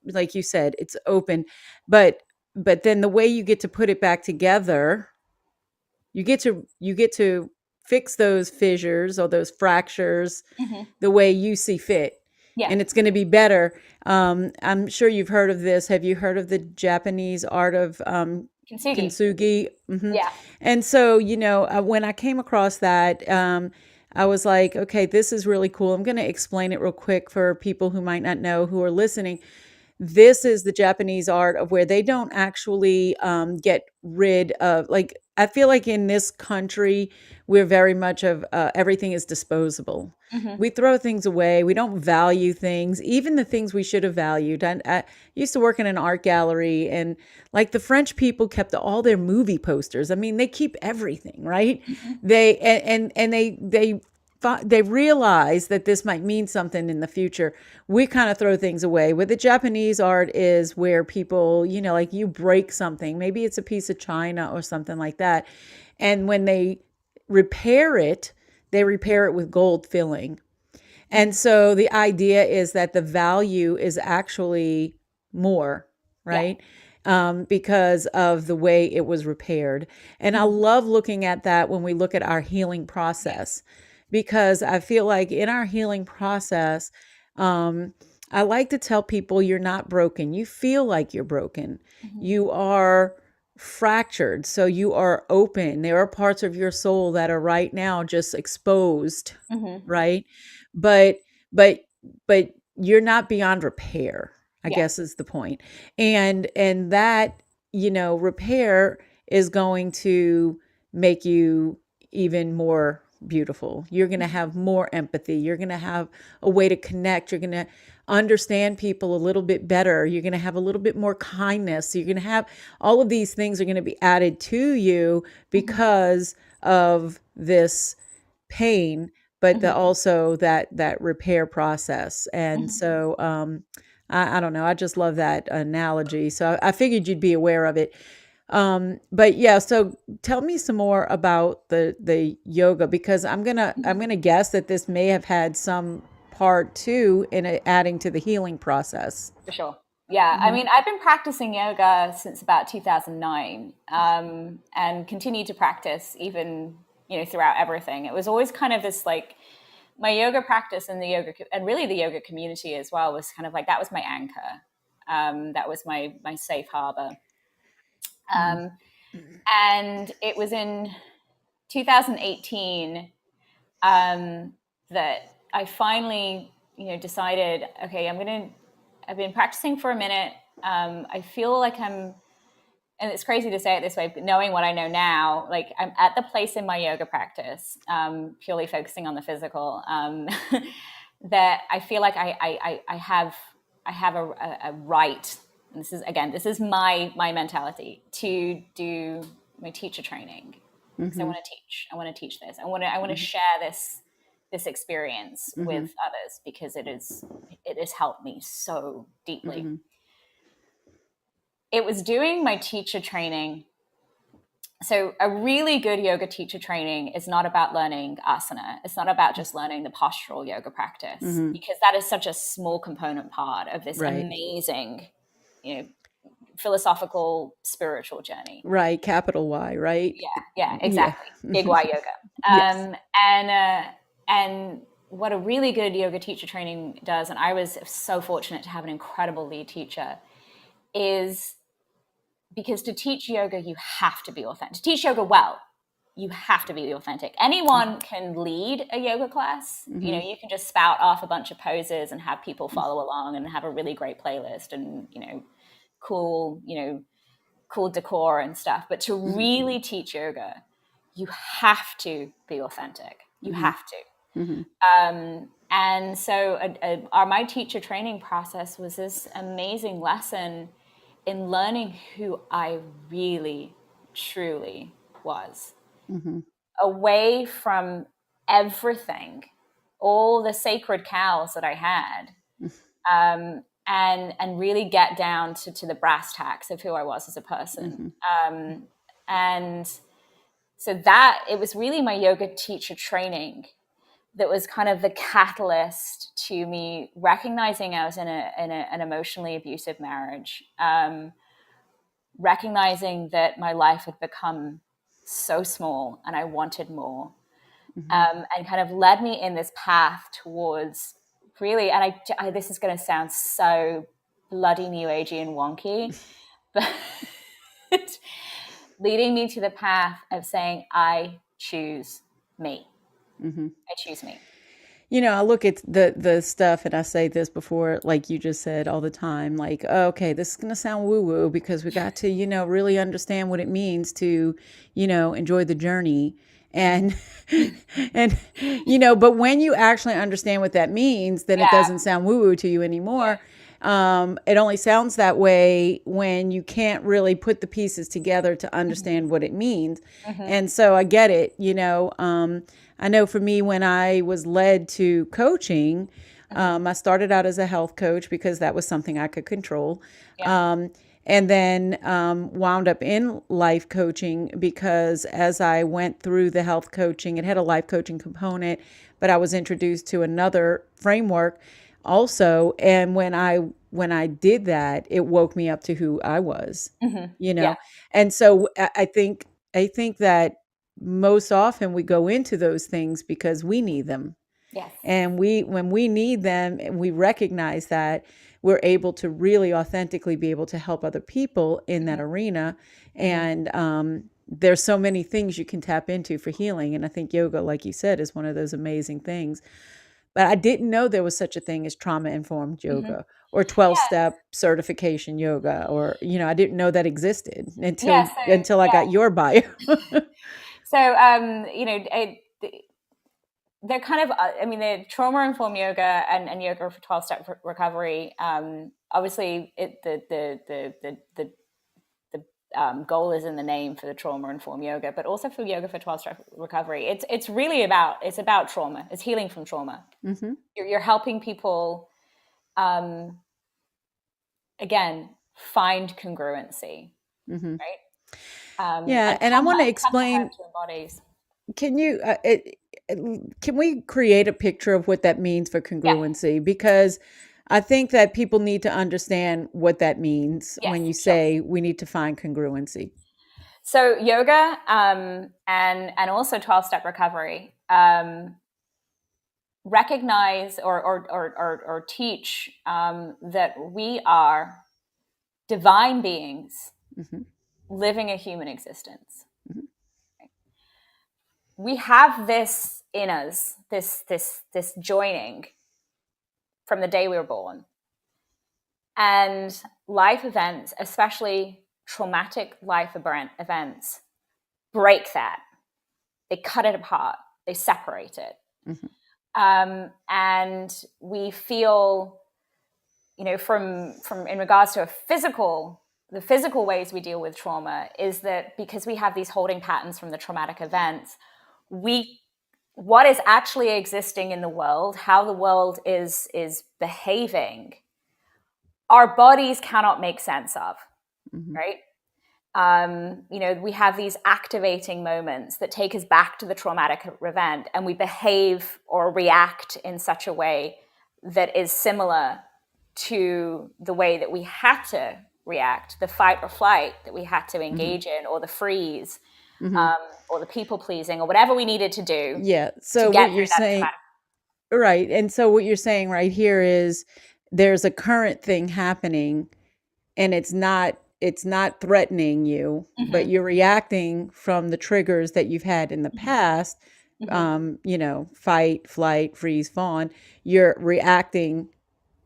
like you said, it's open. But then the way you get to put it back together, you get to fix those fissures or those fractures Mm-hmm. the way you see fit. Yeah. and it's going to be better. I'm sure you've heard of this. Have you heard of the Japanese art of Kintsugi. kintsugi? Yeah. And so, when I came across that, I was like, okay, this is really cool. I'm going to explain it real quick for people who might not know who are listening. This is the Japanese art of where they don't actually get rid of, like, I feel like in this country, we're very much of everything is disposable. Hmm. We throw things away. We don't value things, even the things we should have valued. I used to work in an art gallery, and like the French people kept all their movie posters. I mean, they keep everything, right? Hmm. They realize that this might mean something in the future. We kind of throw things away. With the Japanese art is where people, like you break something, maybe it's a piece of china or something like that. And when repair it, they repair it with gold filling. And so the idea is that the value is actually more, Yeah. right? Because of the way it was repaired. And I Hmm. love looking at that when we look at our healing process, because I feel like in our healing process, um, I like to tell people you're not broken. You feel like you're broken. Hmm. You are fractured. So you are open. There are parts of your soul that are right now just exposed, Hmm. right? But but but you're not beyond repair, I Yeah. guess is the point. And that, repair is going to make you even more beautiful. You're going to have more empathy. You're going to have a way to connect. You're going to understand people a little bit better. You're going to have a little bit more kindness. You're going to have all of these things are going to be added to you Hmm. because of this pain, but Hmm. also that repair process. And Hmm. so I don't know. I just love that analogy. So I figured you'd be aware of it. But yeah, so tell me some more about the yoga, because I'm gonna guess that this may have had some part too in adding to the healing process. For sure. Yeah. I Hmm. mean, I've been practicing yoga since about 2009, and continue to practice even, throughout everything. It was always kind of this like my yoga practice and the yoga and really the yoga community as well was kind of like that was my anchor. That was my safe harbor. Um, and it was in 2018 that I finally, decided, okay, I've been practicing for a minute. I feel like and it's crazy to say it this way, but knowing what I know now, like I'm at the place in my yoga practice, purely focusing on the physical, that I feel like I have a right. And this is my mentality to do my teacher training because Hmm. I want to teach this. I want to Hmm. share this experience Hmm. with others because it has helped me so deeply. Hmm. It was doing my teacher training. So a really good yoga teacher training is not about learning asana. It's not about just learning the postural yoga practice Hmm. because that is such a small component part of this Right. amazing, you know, philosophical spiritual journey. Right. Capital Y, right? Yeah, yeah, Yeah. exactly. Big Y yoga. Yes. And what a really good yoga teacher training does, and I was so fortunate to have an incredible lead teacher, is because to teach yoga, you have to be authentic. To teach yoga well, you have to be authentic. Anyone can lead a yoga class. Hmm. You can just spout off a bunch of poses and have people follow along and have a really great playlist and, cool, cool decor and stuff. But to Hmm. really teach yoga, you have to be authentic. You Hmm. have to. Hmm. And so my teacher training process was this amazing lesson in learning who I really, truly was, Hmm. away from everything, all the sacred cows that I had, and really get down to the brass tacks of who I was as a person. Hmm. And so that it was really my yoga teacher training that was kind of the catalyst to me recognizing I was in an emotionally abusive marriage, recognizing that my life had become so small and I wanted more, Hmm. and kind of led me in this path towards really, and this is going to sound so bloody new agey and wonky, but leading me to the path of saying, I choose me. Mm-hmm. I choose me. You know, I look at the stuff and I say this before, like you just said all the time, like, oh, okay, this is going to sound woo woo because we got to, really understand what it means to, enjoy the journey. And, and, but when you actually understand what that means, then it Yeah. doesn't sound woo woo to you anymore. It only sounds that way when you can't really put the pieces together to understand what it means. Mm-hmm. And so I get it, I know for me, when I was led to coaching, I started out as a health coach because that was something I could control. Yeah. And then wound up in life coaching because as I went through the health coaching, it had a life coaching component, but I was introduced to another framework also. And when I did that, it woke me up to who I was, Mm-hmm. you Yeah. know. And so I think that most often we go into those things because we need them. Yes. And when we need them and we recognize that, we're able to really authentically be able to help other people in that arena. And there's so many things you can tap into for healing. And I think yoga, like you said, is one of those amazing things. But I didn't know there was such a thing as trauma informed Mm-hmm. yoga or 12 Yeah. step certification yoga, or, I didn't know that existed Yeah. until I got your bio. So, they're kind of, I mean, the trauma informed yoga and yoga for 12-step recovery. Obviously, the goal is in the name for the trauma informed yoga, but also for yoga for 12-step recovery. It's really about trauma. It's healing from trauma. Mm-hmm. You're helping people, again, find congruency, Mm-hmm. right? Yeah, And and I want to come to explain. earth to embodies. Can you? Can we create a picture of what that means for Yeah. congruency? Because I think that people need to understand what that means Yes. when you Sure. say we need to find congruency. So yoga and also 12-step recovery recognize or teach that we are divine beings Mm-hmm. living a human existence. Mm-hmm. We have this in us, this joining from the day we were born. And life events, especially traumatic life events, break that. They cut it apart. They separate it. Mm-hmm. And we feel, from in regards to the physical ways we deal with trauma is that because we have these holding patterns from the traumatic events, what is actually existing in the world, how the world is behaving, our bodies cannot make sense of, Mm-hmm. right? We have these activating moments that take us back to the traumatic event, and we behave or react in such a way that is similar to the way that we had to react, the fight or flight that we had to engage in, or the freeze, Mm-hmm. or the people pleasing, or whatever we needed to do Yeah. to So what get you're through that saying, traumatic. right? And so what you're saying right here is there's a current thing happening, and it's not threatening you, but Mm-hmm. you're reacting from the triggers that you've had in the past. Mm-hmm. Fight, flight, freeze, fawn. You're reacting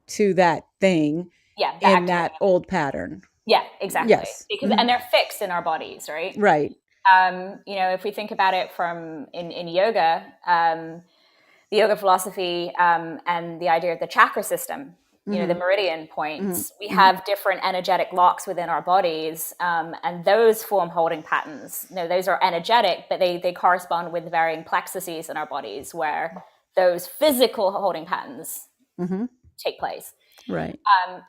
to that thing Yeah, the in activating that event. old pattern. Yeah, exactly. Yes. Because Mhm. and they're fixed in our bodies, right? Right. If we think about it from in yoga, the yoga philosophy, and the idea of the chakra system, the Mhm. meridian Mhm. points, we Mhm. have different energetic locks within our bodies, and those form holding patterns. Those are energetic, but they correspond with varying plexuses in our bodies where those physical holding patterns Mhm. take place. Right.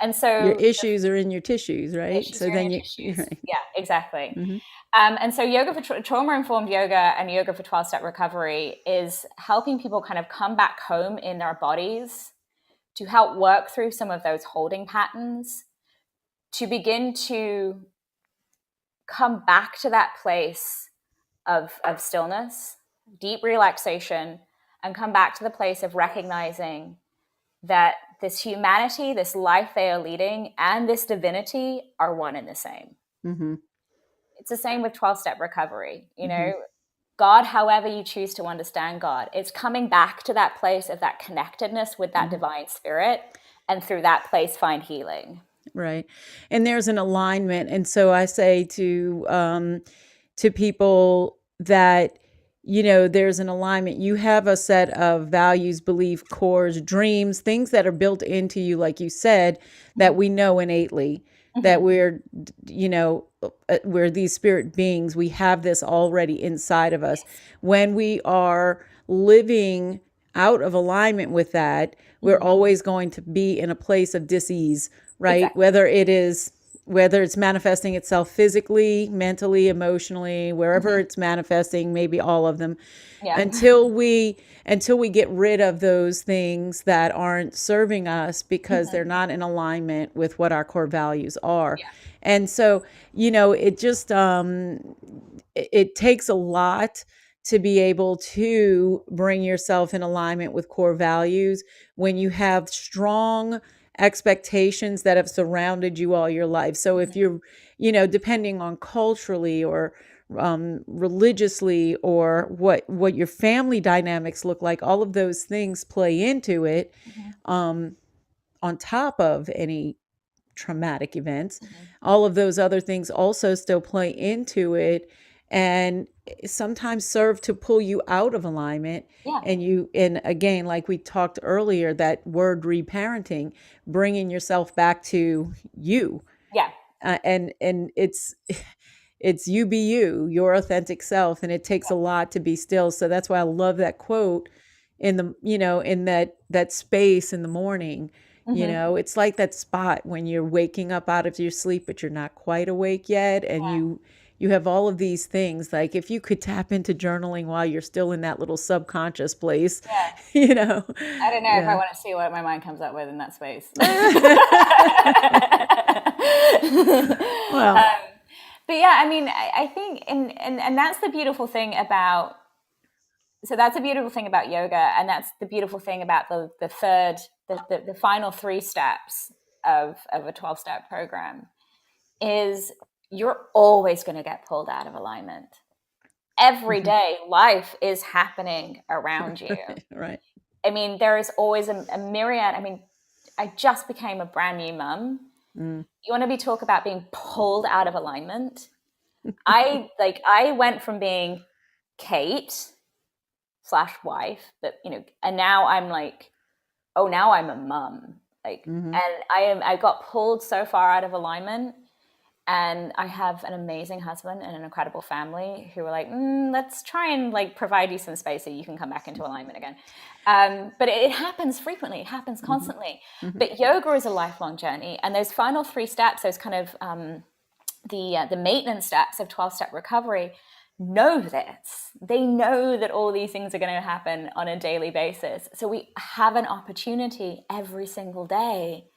And Your so issues are in your tissues, right? issues So are in then your you're tissues. right. Yeah, exactly. Mhm. And so yoga for trauma-informed yoga and yoga for 12-step recovery is helping people kind of come back home in their bodies to help work through some of those holding patterns, to begin to come back to that place of stillness, deep relaxation, and come back to the place of recognizing that this humanity, this life they are leading, and this divinity are one and the same. Mm-hmm. It's the same with 12-step recovery. Mm-hmm. God, however you choose to understand God, it's coming back to that place of that connectedness with that Mm-hmm. divine spirit, and through that place find healing. Right. And there's an alignment. And so I say to people that, there's an alignment. You have a set of values, belief, cores, dreams, things that are built into you, like you said, that we know innately, that Mm-hmm. we're these spirit beings. We have this already inside of us. Yes. When we are living out of alignment with that, we're Mm-hmm. always going to be in a place of dis-ease, right? Exactly. Whether it's manifesting itself physically, mentally, emotionally, wherever Mm-hmm. it's manifesting, maybe all of them, Yeah. until we get rid of those things that aren't serving us because Mm-hmm. they're not in alignment with what our core values are. Yeah. And so, it just it takes a lot to be able to bring yourself in alignment with core values when you have strong expectations that have surrounded you all your life. So if Mm-hmm. you're, depending on culturally or religiously or what your family dynamics look like, all of those things play into it, Mm-hmm. on top of any traumatic events. Mm-hmm. All of those other things also still play into it and sometimes serve to pull you out of alignment. Yeah. And again, like we talked earlier, that word reparenting, bringing yourself back to you. Yeah. And it's you be you, your authentic self, and it takes a lot to be still. So that's why I love that quote in the in that space in the morning. Mm-hmm. It's like that spot when you're waking up out of your sleep but you're not quite awake yet, and Yeah. you have all of these things. Like if you could tap into journaling while you're still in that little subconscious place, Yeah. you know. I don't know if I Yeah. want to see what my mind comes up with in that space. Well, But yeah, I mean, I think, and that's the beautiful thing about, so that's the beautiful thing about yoga, and that's the beautiful thing about the final three steps of a 12-step program is you're always going to get pulled out of alignment. Every day, life is happening around you. right. I mean, there is always a myriad. I mean, I just became a brand new mum. Mm. You want to be talk about being pulled out of alignment? I went from being Kate / wife, but and now I'm like, oh, now I'm a mum. Like, Mm-hmm. and I got pulled so far out of alignment. And I have an amazing husband and an incredible family who were like, let's try and like provide you some space so you can come back into alignment again. But it happens frequently. It happens constantly. Mm-hmm. But yoga is a lifelong journey. And those final three steps, those kind of the maintenance steps of 12-step recovery, know this. They know that all these things are going to happen on a daily basis. So we have an opportunity every single day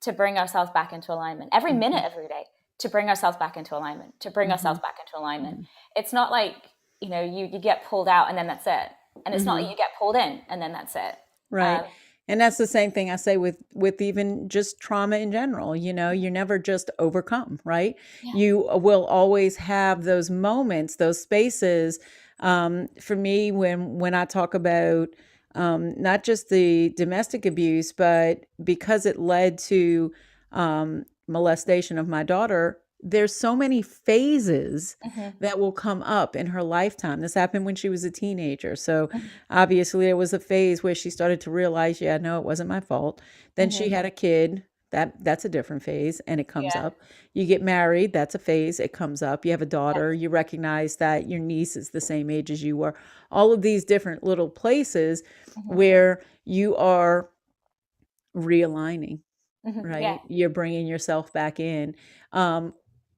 to bring ourselves back into alignment. Every minute, every day, to bring ourselves back into alignment, to bring ourselves back into alignment. It's not like, you get pulled out and then that's it. And it's not like you get pulled in and then that's it. Right. And that's the same thing I say with even just trauma in general. You're never just overcome, right? Yeah. You will always have those moments, those spaces. For me, when I talk about not just the domestic abuse, but because it led to molestation of my daughter, there's so many phases that will come up in her lifetime. This happened when she was a teenager. So obviously there was a phase where she started to realize, yeah, no, it wasn't my fault. Then she had a kid. That's a different phase and it comes Yeah. up. You get married, that's a phase, it comes up. You have a daughter, you recognize that your niece is the same age as you were. All of these different little places where you are realigning, right? Yeah. You're bringing yourself back in.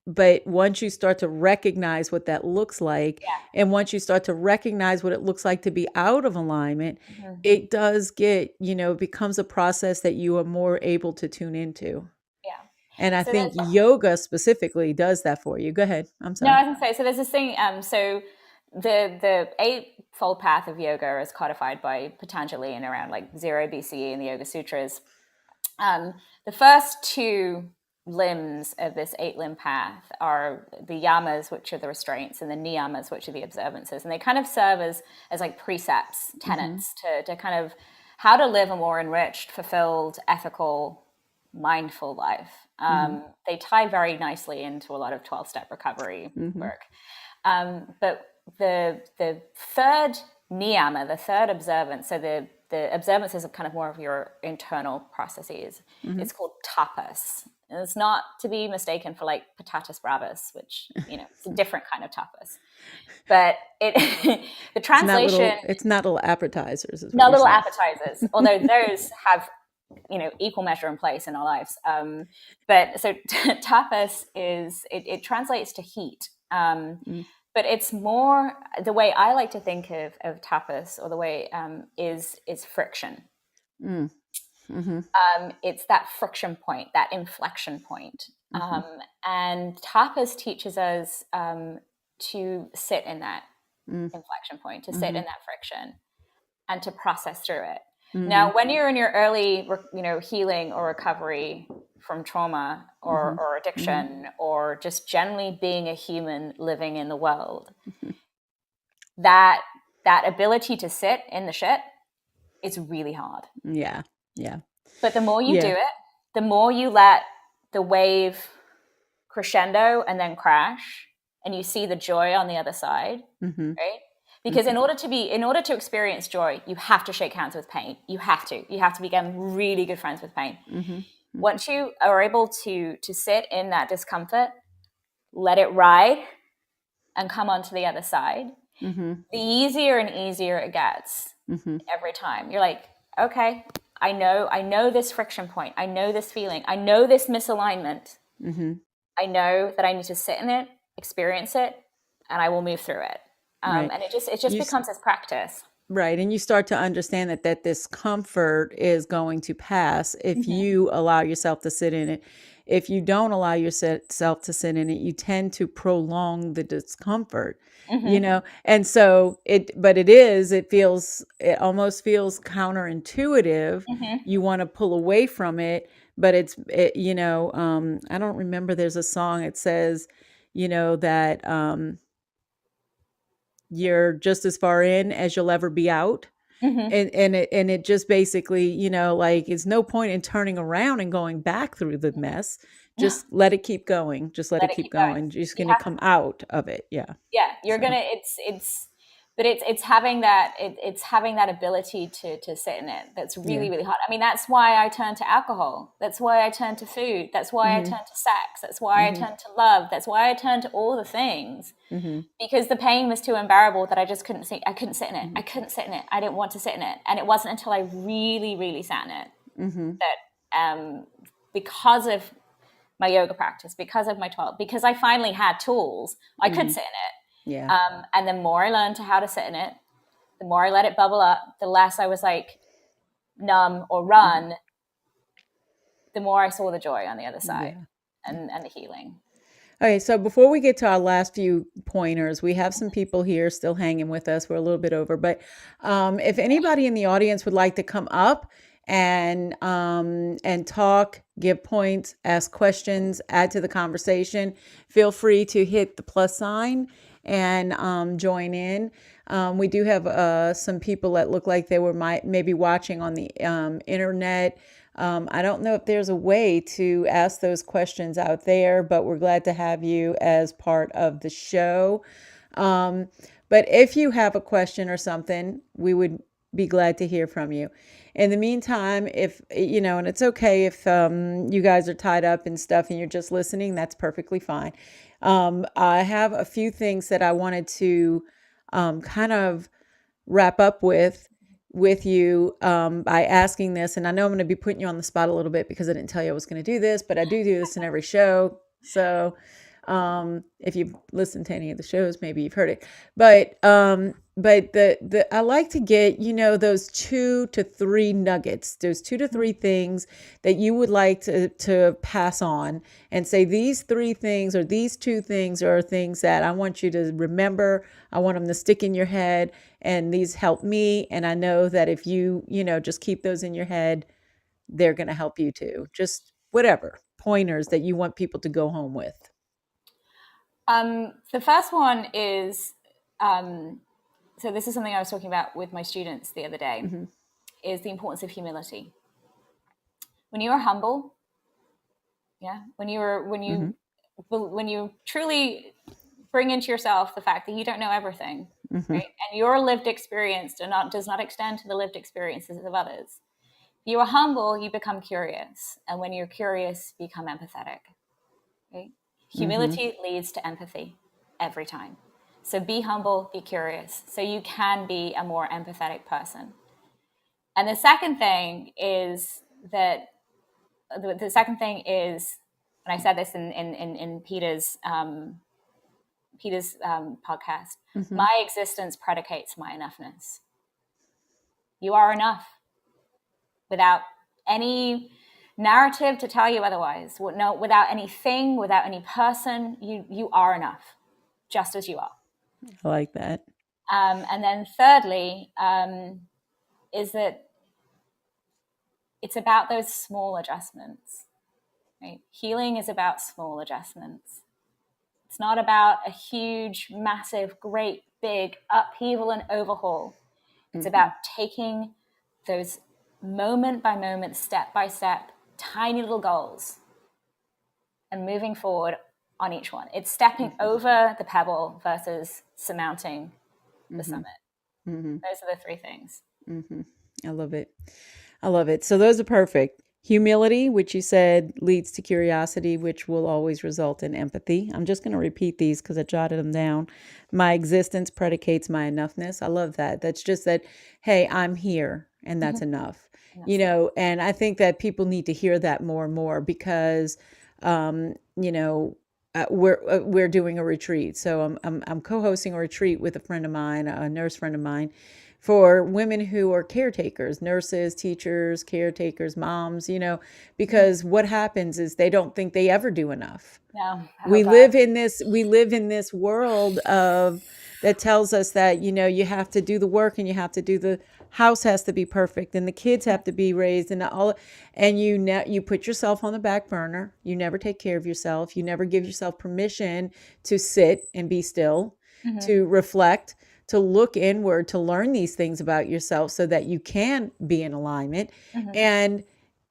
But once you start to recognize what that looks like, Yeah. and once you start to recognize what it looks like to be out of alignment, it does get, it becomes a process that you are more able to tune into. Yeah. And I So think yoga specifically does that for you. Go ahead. I'm No, I sorry. was gonna say, so there's this thing, so the eightfold path of yoga is codified by Patanjali in around like 0 BCE in the Yoga Sutras. The first two limbs of this 8-limb path are the yamas, which are the restraints, and the niyamas, which are the observances, and they kind of serve as like precepts, tenets to kind of how to live a more enriched, fulfilled, ethical, mindful life. They tie very nicely into a lot of 12-step recovery work. But the third niyama, the third observance, so the observances are kind of more of your internal processes. It's called tapas. And it's not to be mistaken for like patatas bravas, which, it's a different kind of tapas. But the translation... It's not little appetizers. Not little appetizers, although those have, equal measure in place in our lives. But so tapas it translates to heat. But it's more, the way I like to think of tapas, or the way is friction. It's that friction point, that inflection point. And tapas teaches us to sit in that inflection point, to sit in that friction, and to process through it. Now, when you're in your early, healing or recovery from trauma or addiction, or just generally being a human living in the world, that ability to sit in the shit, it's really hard. Yeah. But the more you do it, the more you let the wave crescendo and then crash, and you see the joy on the other side, right? Because in order to experience joy, you have to shake hands with pain. You have to become really good friends with pain. Once you are able to sit in that discomfort, let it ride, and come onto the other side, the easier and easier it gets every time. You're like, okay, I know this friction point. I know this feeling. I know this misalignment. I know that I need to sit in it, experience it, and I will move through it. Right. And it just becomes this practice. Right. And you start to understand that discomfort is going to pass if you allow yourself to sit in it. If you don't allow yourself to sit in it, you tend to prolong the discomfort, And so it almost feels counterintuitive. You want to pull away from it, but I don't remember, there's a song, it says, that, you're just as far in as you'll ever be out. And it just basically, like, it's no point in turning around and going back through the mess. Just let it keep going. Just let it keep going. You're just going to come out of it. Yeah. You're going to, it's having that ability to sit in it. That's really, really hard. I mean, that's why I turn to alcohol. That's why I turn to food. That's why I turn to sex. That's why I turn to love. That's why I turn to all the things, because the pain was too unbearable that I just couldn't sit. I couldn't sit in it. I couldn't sit in it. I didn't want to sit in it. And it wasn't until I really, really sat in it that, because of my yoga practice, because of my 12, because I finally had tools, I could sit in it. Yeah. And the more I learned how to sit in it, the more I let it bubble up, the less I was like numb or run, the more I saw the joy on the other side and the healing. Okay, so before we get to our last few pointers, we have some people here still hanging with us. We're a little bit over, but if anybody in the audience would like to come up and talk, give points, ask questions, add to the conversation, feel free to hit the plus sign and join in. We do have some people that look like they were maybe watching on the internet. I don't know if there's a way to ask those questions out there, but we're glad to have you as part of the show. But if you have a question or something, we would be glad to hear from you. In the meantime, if, and it's okay if you guys are tied up and stuff and you're just listening, that's perfectly fine. I have a few things that I wanted to kind of wrap up with you by asking this. And I know I'm going to be putting you on the spot a little bit because I didn't tell you I was going to do this, but I do this in every show. So if you've listened to any of the shows, maybe you've heard it. But but the I like to get, those 2 to 3 nuggets, those 2 to 3 things that you would like to pass on and say these 3 things or these 2 things are things that I want you to remember. I want them to stick in your head, and these help me. And I know that if you just keep those in your head, they're going to help you too. Just whatever pointers that you want people to go home with. The first one is so this is something I was talking about with my students the other day, is the importance of humility. When you are humble, when you truly bring into yourself the fact that you don't know everything, right? And your lived experience does not extend to the lived experiences of others. If you are humble, you become curious. And when you're curious, you become empathetic, right? Humility leads to empathy every time. So be humble, be curious, so you can be a more empathetic person. And the second thing is, and I said this in Peter's podcast, my existence predicates my enoughness. You are enough without any narrative to tell you otherwise. Without anything, without any person, you are enough, just as you are. I like that. And then thirdly, is that it's about those small adjustments, right? Healing is about small adjustments. It's not about a huge, massive, great, big upheaval and overhaul. It's about taking those moment by moment, step by step, tiny little goals and moving forward on each one. It's stepping over the pebble versus surmounting the summit. Those are the 3 things. I love it. I love it. So those are perfect. Humility, which you said leads to curiosity, which will always result in empathy. I'm just going to repeat these because I jotted them down. My existence predicates my enoughness. I love that. That's just that, hey, I'm here and that's enough. And I think that people need to hear that more and more because, we're doing a retreat. So I'm co-hosting a retreat with a friend of mine, a nurse friend of mine, for women who are caretakers, nurses, teachers, caretakers, moms, because what happens is they don't think they ever do enough. No, we live in this world that tells us that, you have to do the work and you have to do the house has to be perfect and the kids have to be raised and you put yourself on the back burner. You never take care of yourself. You never give yourself permission to sit and be still, to reflect, to look inward, to learn these things about yourself so that you can be in alignment. And,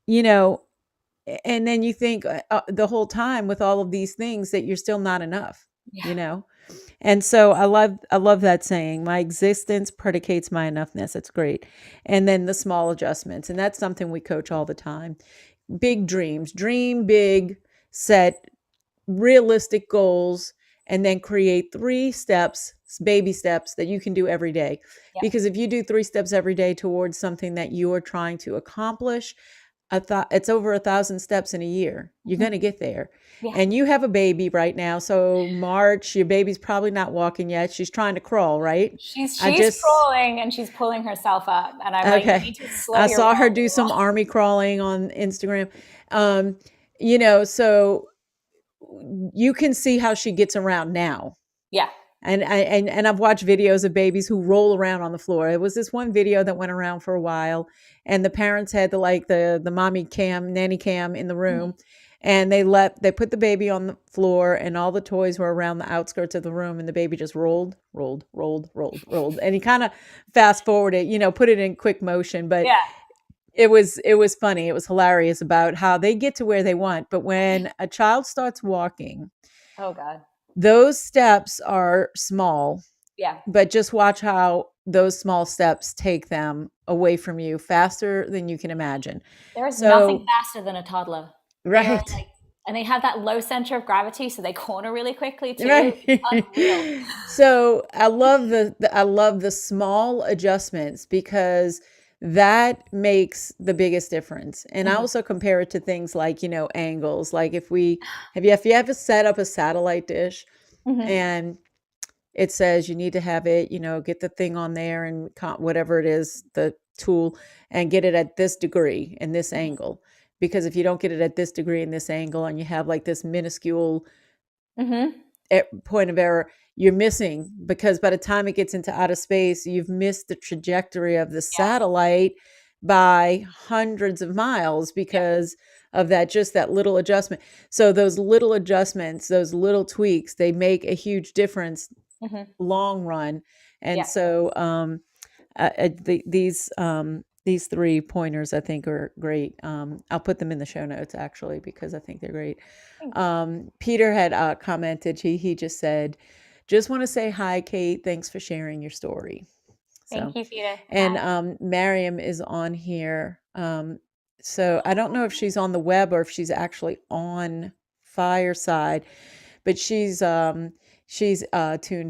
and then you think the whole time with all of these things that you're still not enough, And so I love that saying, my existence predicates my enoughness. That's great. And then the small adjustments. And that's something we coach all the time. Big dreams, dream big, set realistic goals, and then create 3 steps, baby steps that you can do every day. Because if you do 3 steps every day towards something that you are trying to accomplish, it's over 1,000 steps in a year. You're going to get there. And you have a baby right now. So March, your baby's probably not walking yet. She's trying to crawl, right? She's crawling and she's pulling herself up. And I'm like, you need to slow I saw her do some army crawling on Instagram. So you can see how she gets around now. Yeah. And I've watched videos of babies who roll around on the floor. It was this one video that went around for a while, and the parents had the mommy cam, nanny cam in the room, and they put the baby on the floor, and all the toys were around the outskirts of the room, and the baby just rolled, and he kind of fast forwarded, put it in quick motion, but it was funny. It was hilarious about how they get to where they want, but when a child starts walking, oh God. Those steps are small. Yeah. But just watch how those small steps take them away from you faster than you can imagine. There is nothing faster than a toddler. Right. And they have that low center of gravity, so they corner really quickly too. Right. Unreal. So I love the small adjustments because that makes the biggest difference. And I also compare it to things like, angles. Like if you ever set up a satellite dish and it says you need to have it, get the thing on there and whatever it is, the tool, and get it at this degree and this angle. Because if you don't get it at this degree and this angle, and you have like this minuscule point of error, you're missing, because by the time it gets into outer space, you've missed the trajectory of the satellite by hundreds of miles because of that little adjustment. So those little adjustments, those little tweaks, they make a huge difference long run. And so these 3 pointers I think are great. I'll put them in the show notes actually, because I think they're great. Peter had commented, he just said, just want to say hi, Kate. Thanks for sharing your story. Thank you, Peter. And Miriam is on here. So I don't know if she's on the web or if she's actually on Fireside, but she's tuned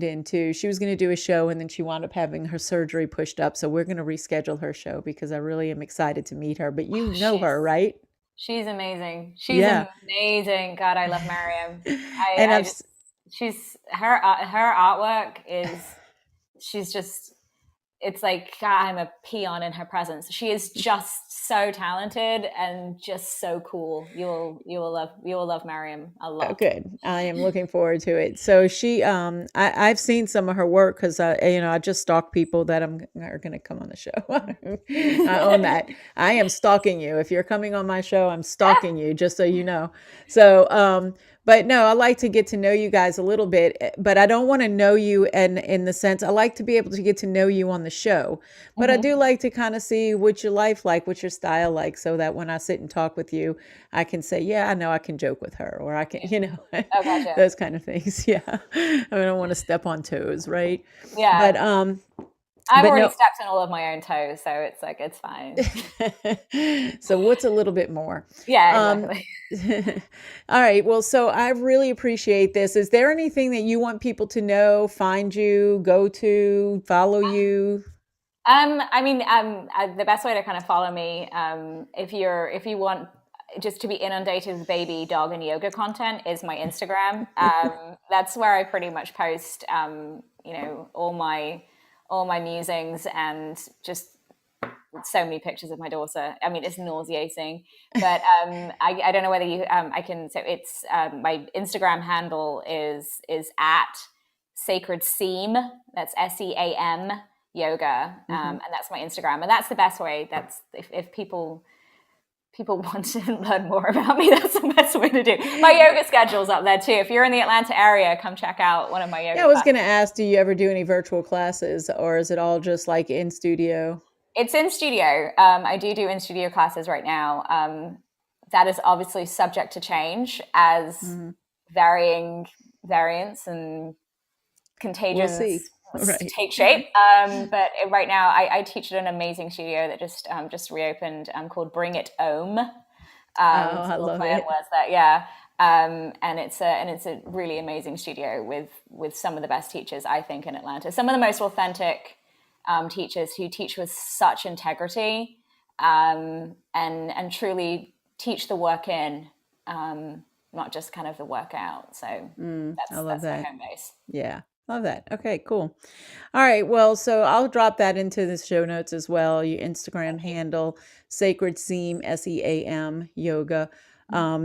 in too. She was going to do a show, and then she wound up having her surgery pushed up. So we're going to reschedule her show, because I really am excited to meet her. But you know her, right? She's amazing. She's amazing. God, I love Miriam. She's her artwork is, she's just, it's like I'm a peon in her presence. She is just so talented and just so cool. You will love Miriam a lot. Oh, good. I am looking forward to it. So she, I've seen some of her work, because I just stalk people that are going to come on the show. I own that. I am stalking you. If you're coming on my show, I'm stalking you, just so you know. So, but no, I like to get to know you guys a little bit, but I don't want to know you in the sense, I like to be able to get to know you on the show, but I do like to kind of see what your life like, what your style like, so that when I sit and talk with you, I can say, yeah, I know I can joke with her, or I can, gotcha. Those kind of things. Yeah. I don't want to step on toes. Right. Yeah. But, I've already stepped on all of my own toes, so it's like, it's fine. So what's a little bit more? Yeah, exactly. All right. Well, so I really appreciate this. Is there anything that you want people to know, find you, go to, follow you? The best way to kind of follow me, if you want just to be inundated with baby, dog, and yoga content, is my Instagram. That's where I pretty much post, all my musings, and just so many pictures of my daughter. I mean, it's nauseating, but I don't know whether you I can. So it's my Instagram handle is at Sacred Seam. That's SEAM yoga, and that's my Instagram, and that's the best way. That's if people want to learn more about me, that's the best way to do. My yoga schedule's up there too. If you're in the Atlanta area, come check out one of my yoga. Yeah, I was going to ask, do you ever do any virtual classes, or is it all just like in studio? It's in studio. I do in studio classes right now. That is obviously subject to change as varying variants and contagions take shape. But right now, I teach at an amazing studio that just reopened, called Bring It Om. I love it. Was that? Yeah. And it's a really amazing studio with some of the best teachers, I think, in Atlanta. Some of the most authentic teachers who teach with such integrity, and truly teach the work in, not just kind of the workout. So that's my home base. Yeah. Love that. Okay, cool. All right. Well, so I'll drop that into the show notes as well. Your Instagram handle, Sacred Seam, SEAM yoga,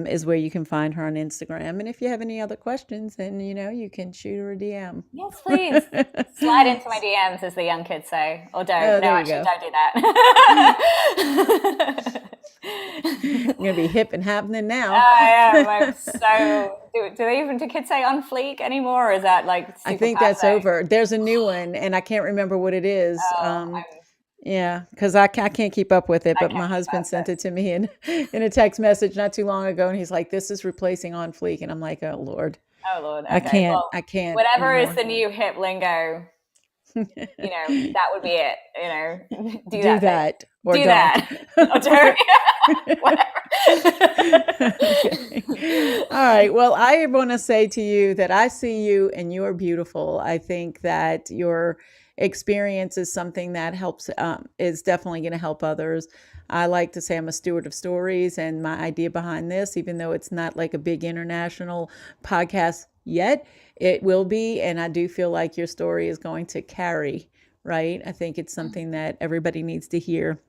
is where you can find her on Instagram. And if you have any other questions, then, you can shoot her a DM. Yes, please. Slide into my DMs, as the young kids say. Or don't. Don't do that. I'm going to be hip and happening now. Yeah. So, do kids say on fleek anymore? Or is that like super I think that's over. There's a new one, and I can't remember what it is. Yeah, because I can't keep up with it, but my husband sent it to me in a text message not too long ago, and he's like, this is replacing on fleek. And I'm like, oh, Lord. Oh, Lord. Okay. I can't. Whatever anymore. Is the new hip lingo, that would be it. Do that. Or do don't. That. Or don't. Whatever. Okay. All right. Well, I want to say to you that I see you and you are beautiful. I think that your experience is something that helps, is definitely going to help others. I like to say I'm a steward of stories, and my idea behind this, even though it's not like a big international podcast yet. It will be, and I do feel like your story is going to carry, right? I think it's something that everybody needs to hear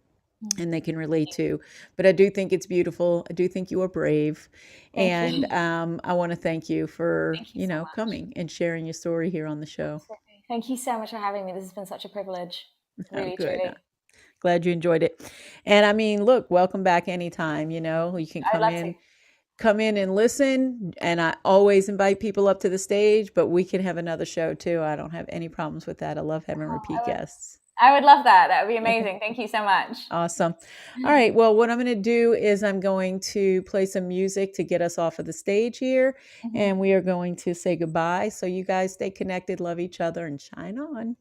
and they can relate to. But I do think it's beautiful. I do think you are brave. Thank And you. I want to thank you for, Thank you so much. coming and sharing your story here on the show. Absolutely. Thank you so much for having me. This has been such a privilege. Oh, Really, good. truly. Glad you enjoyed it. And I mean, look, welcome back anytime, you can I'd love to. come in and listen. And I always invite people up to the stage, but we can have another show too. I don't have any problems with that. I love having repeat I would, guests. I would love that. That would be Okay. amazing. Thank you so much. Awesome. All right. Well, what I'm going to do is I'm going to play some music to get us off of the stage here, Mhm. and we are going to say goodbye. So you guys stay connected, love each other, and shine on.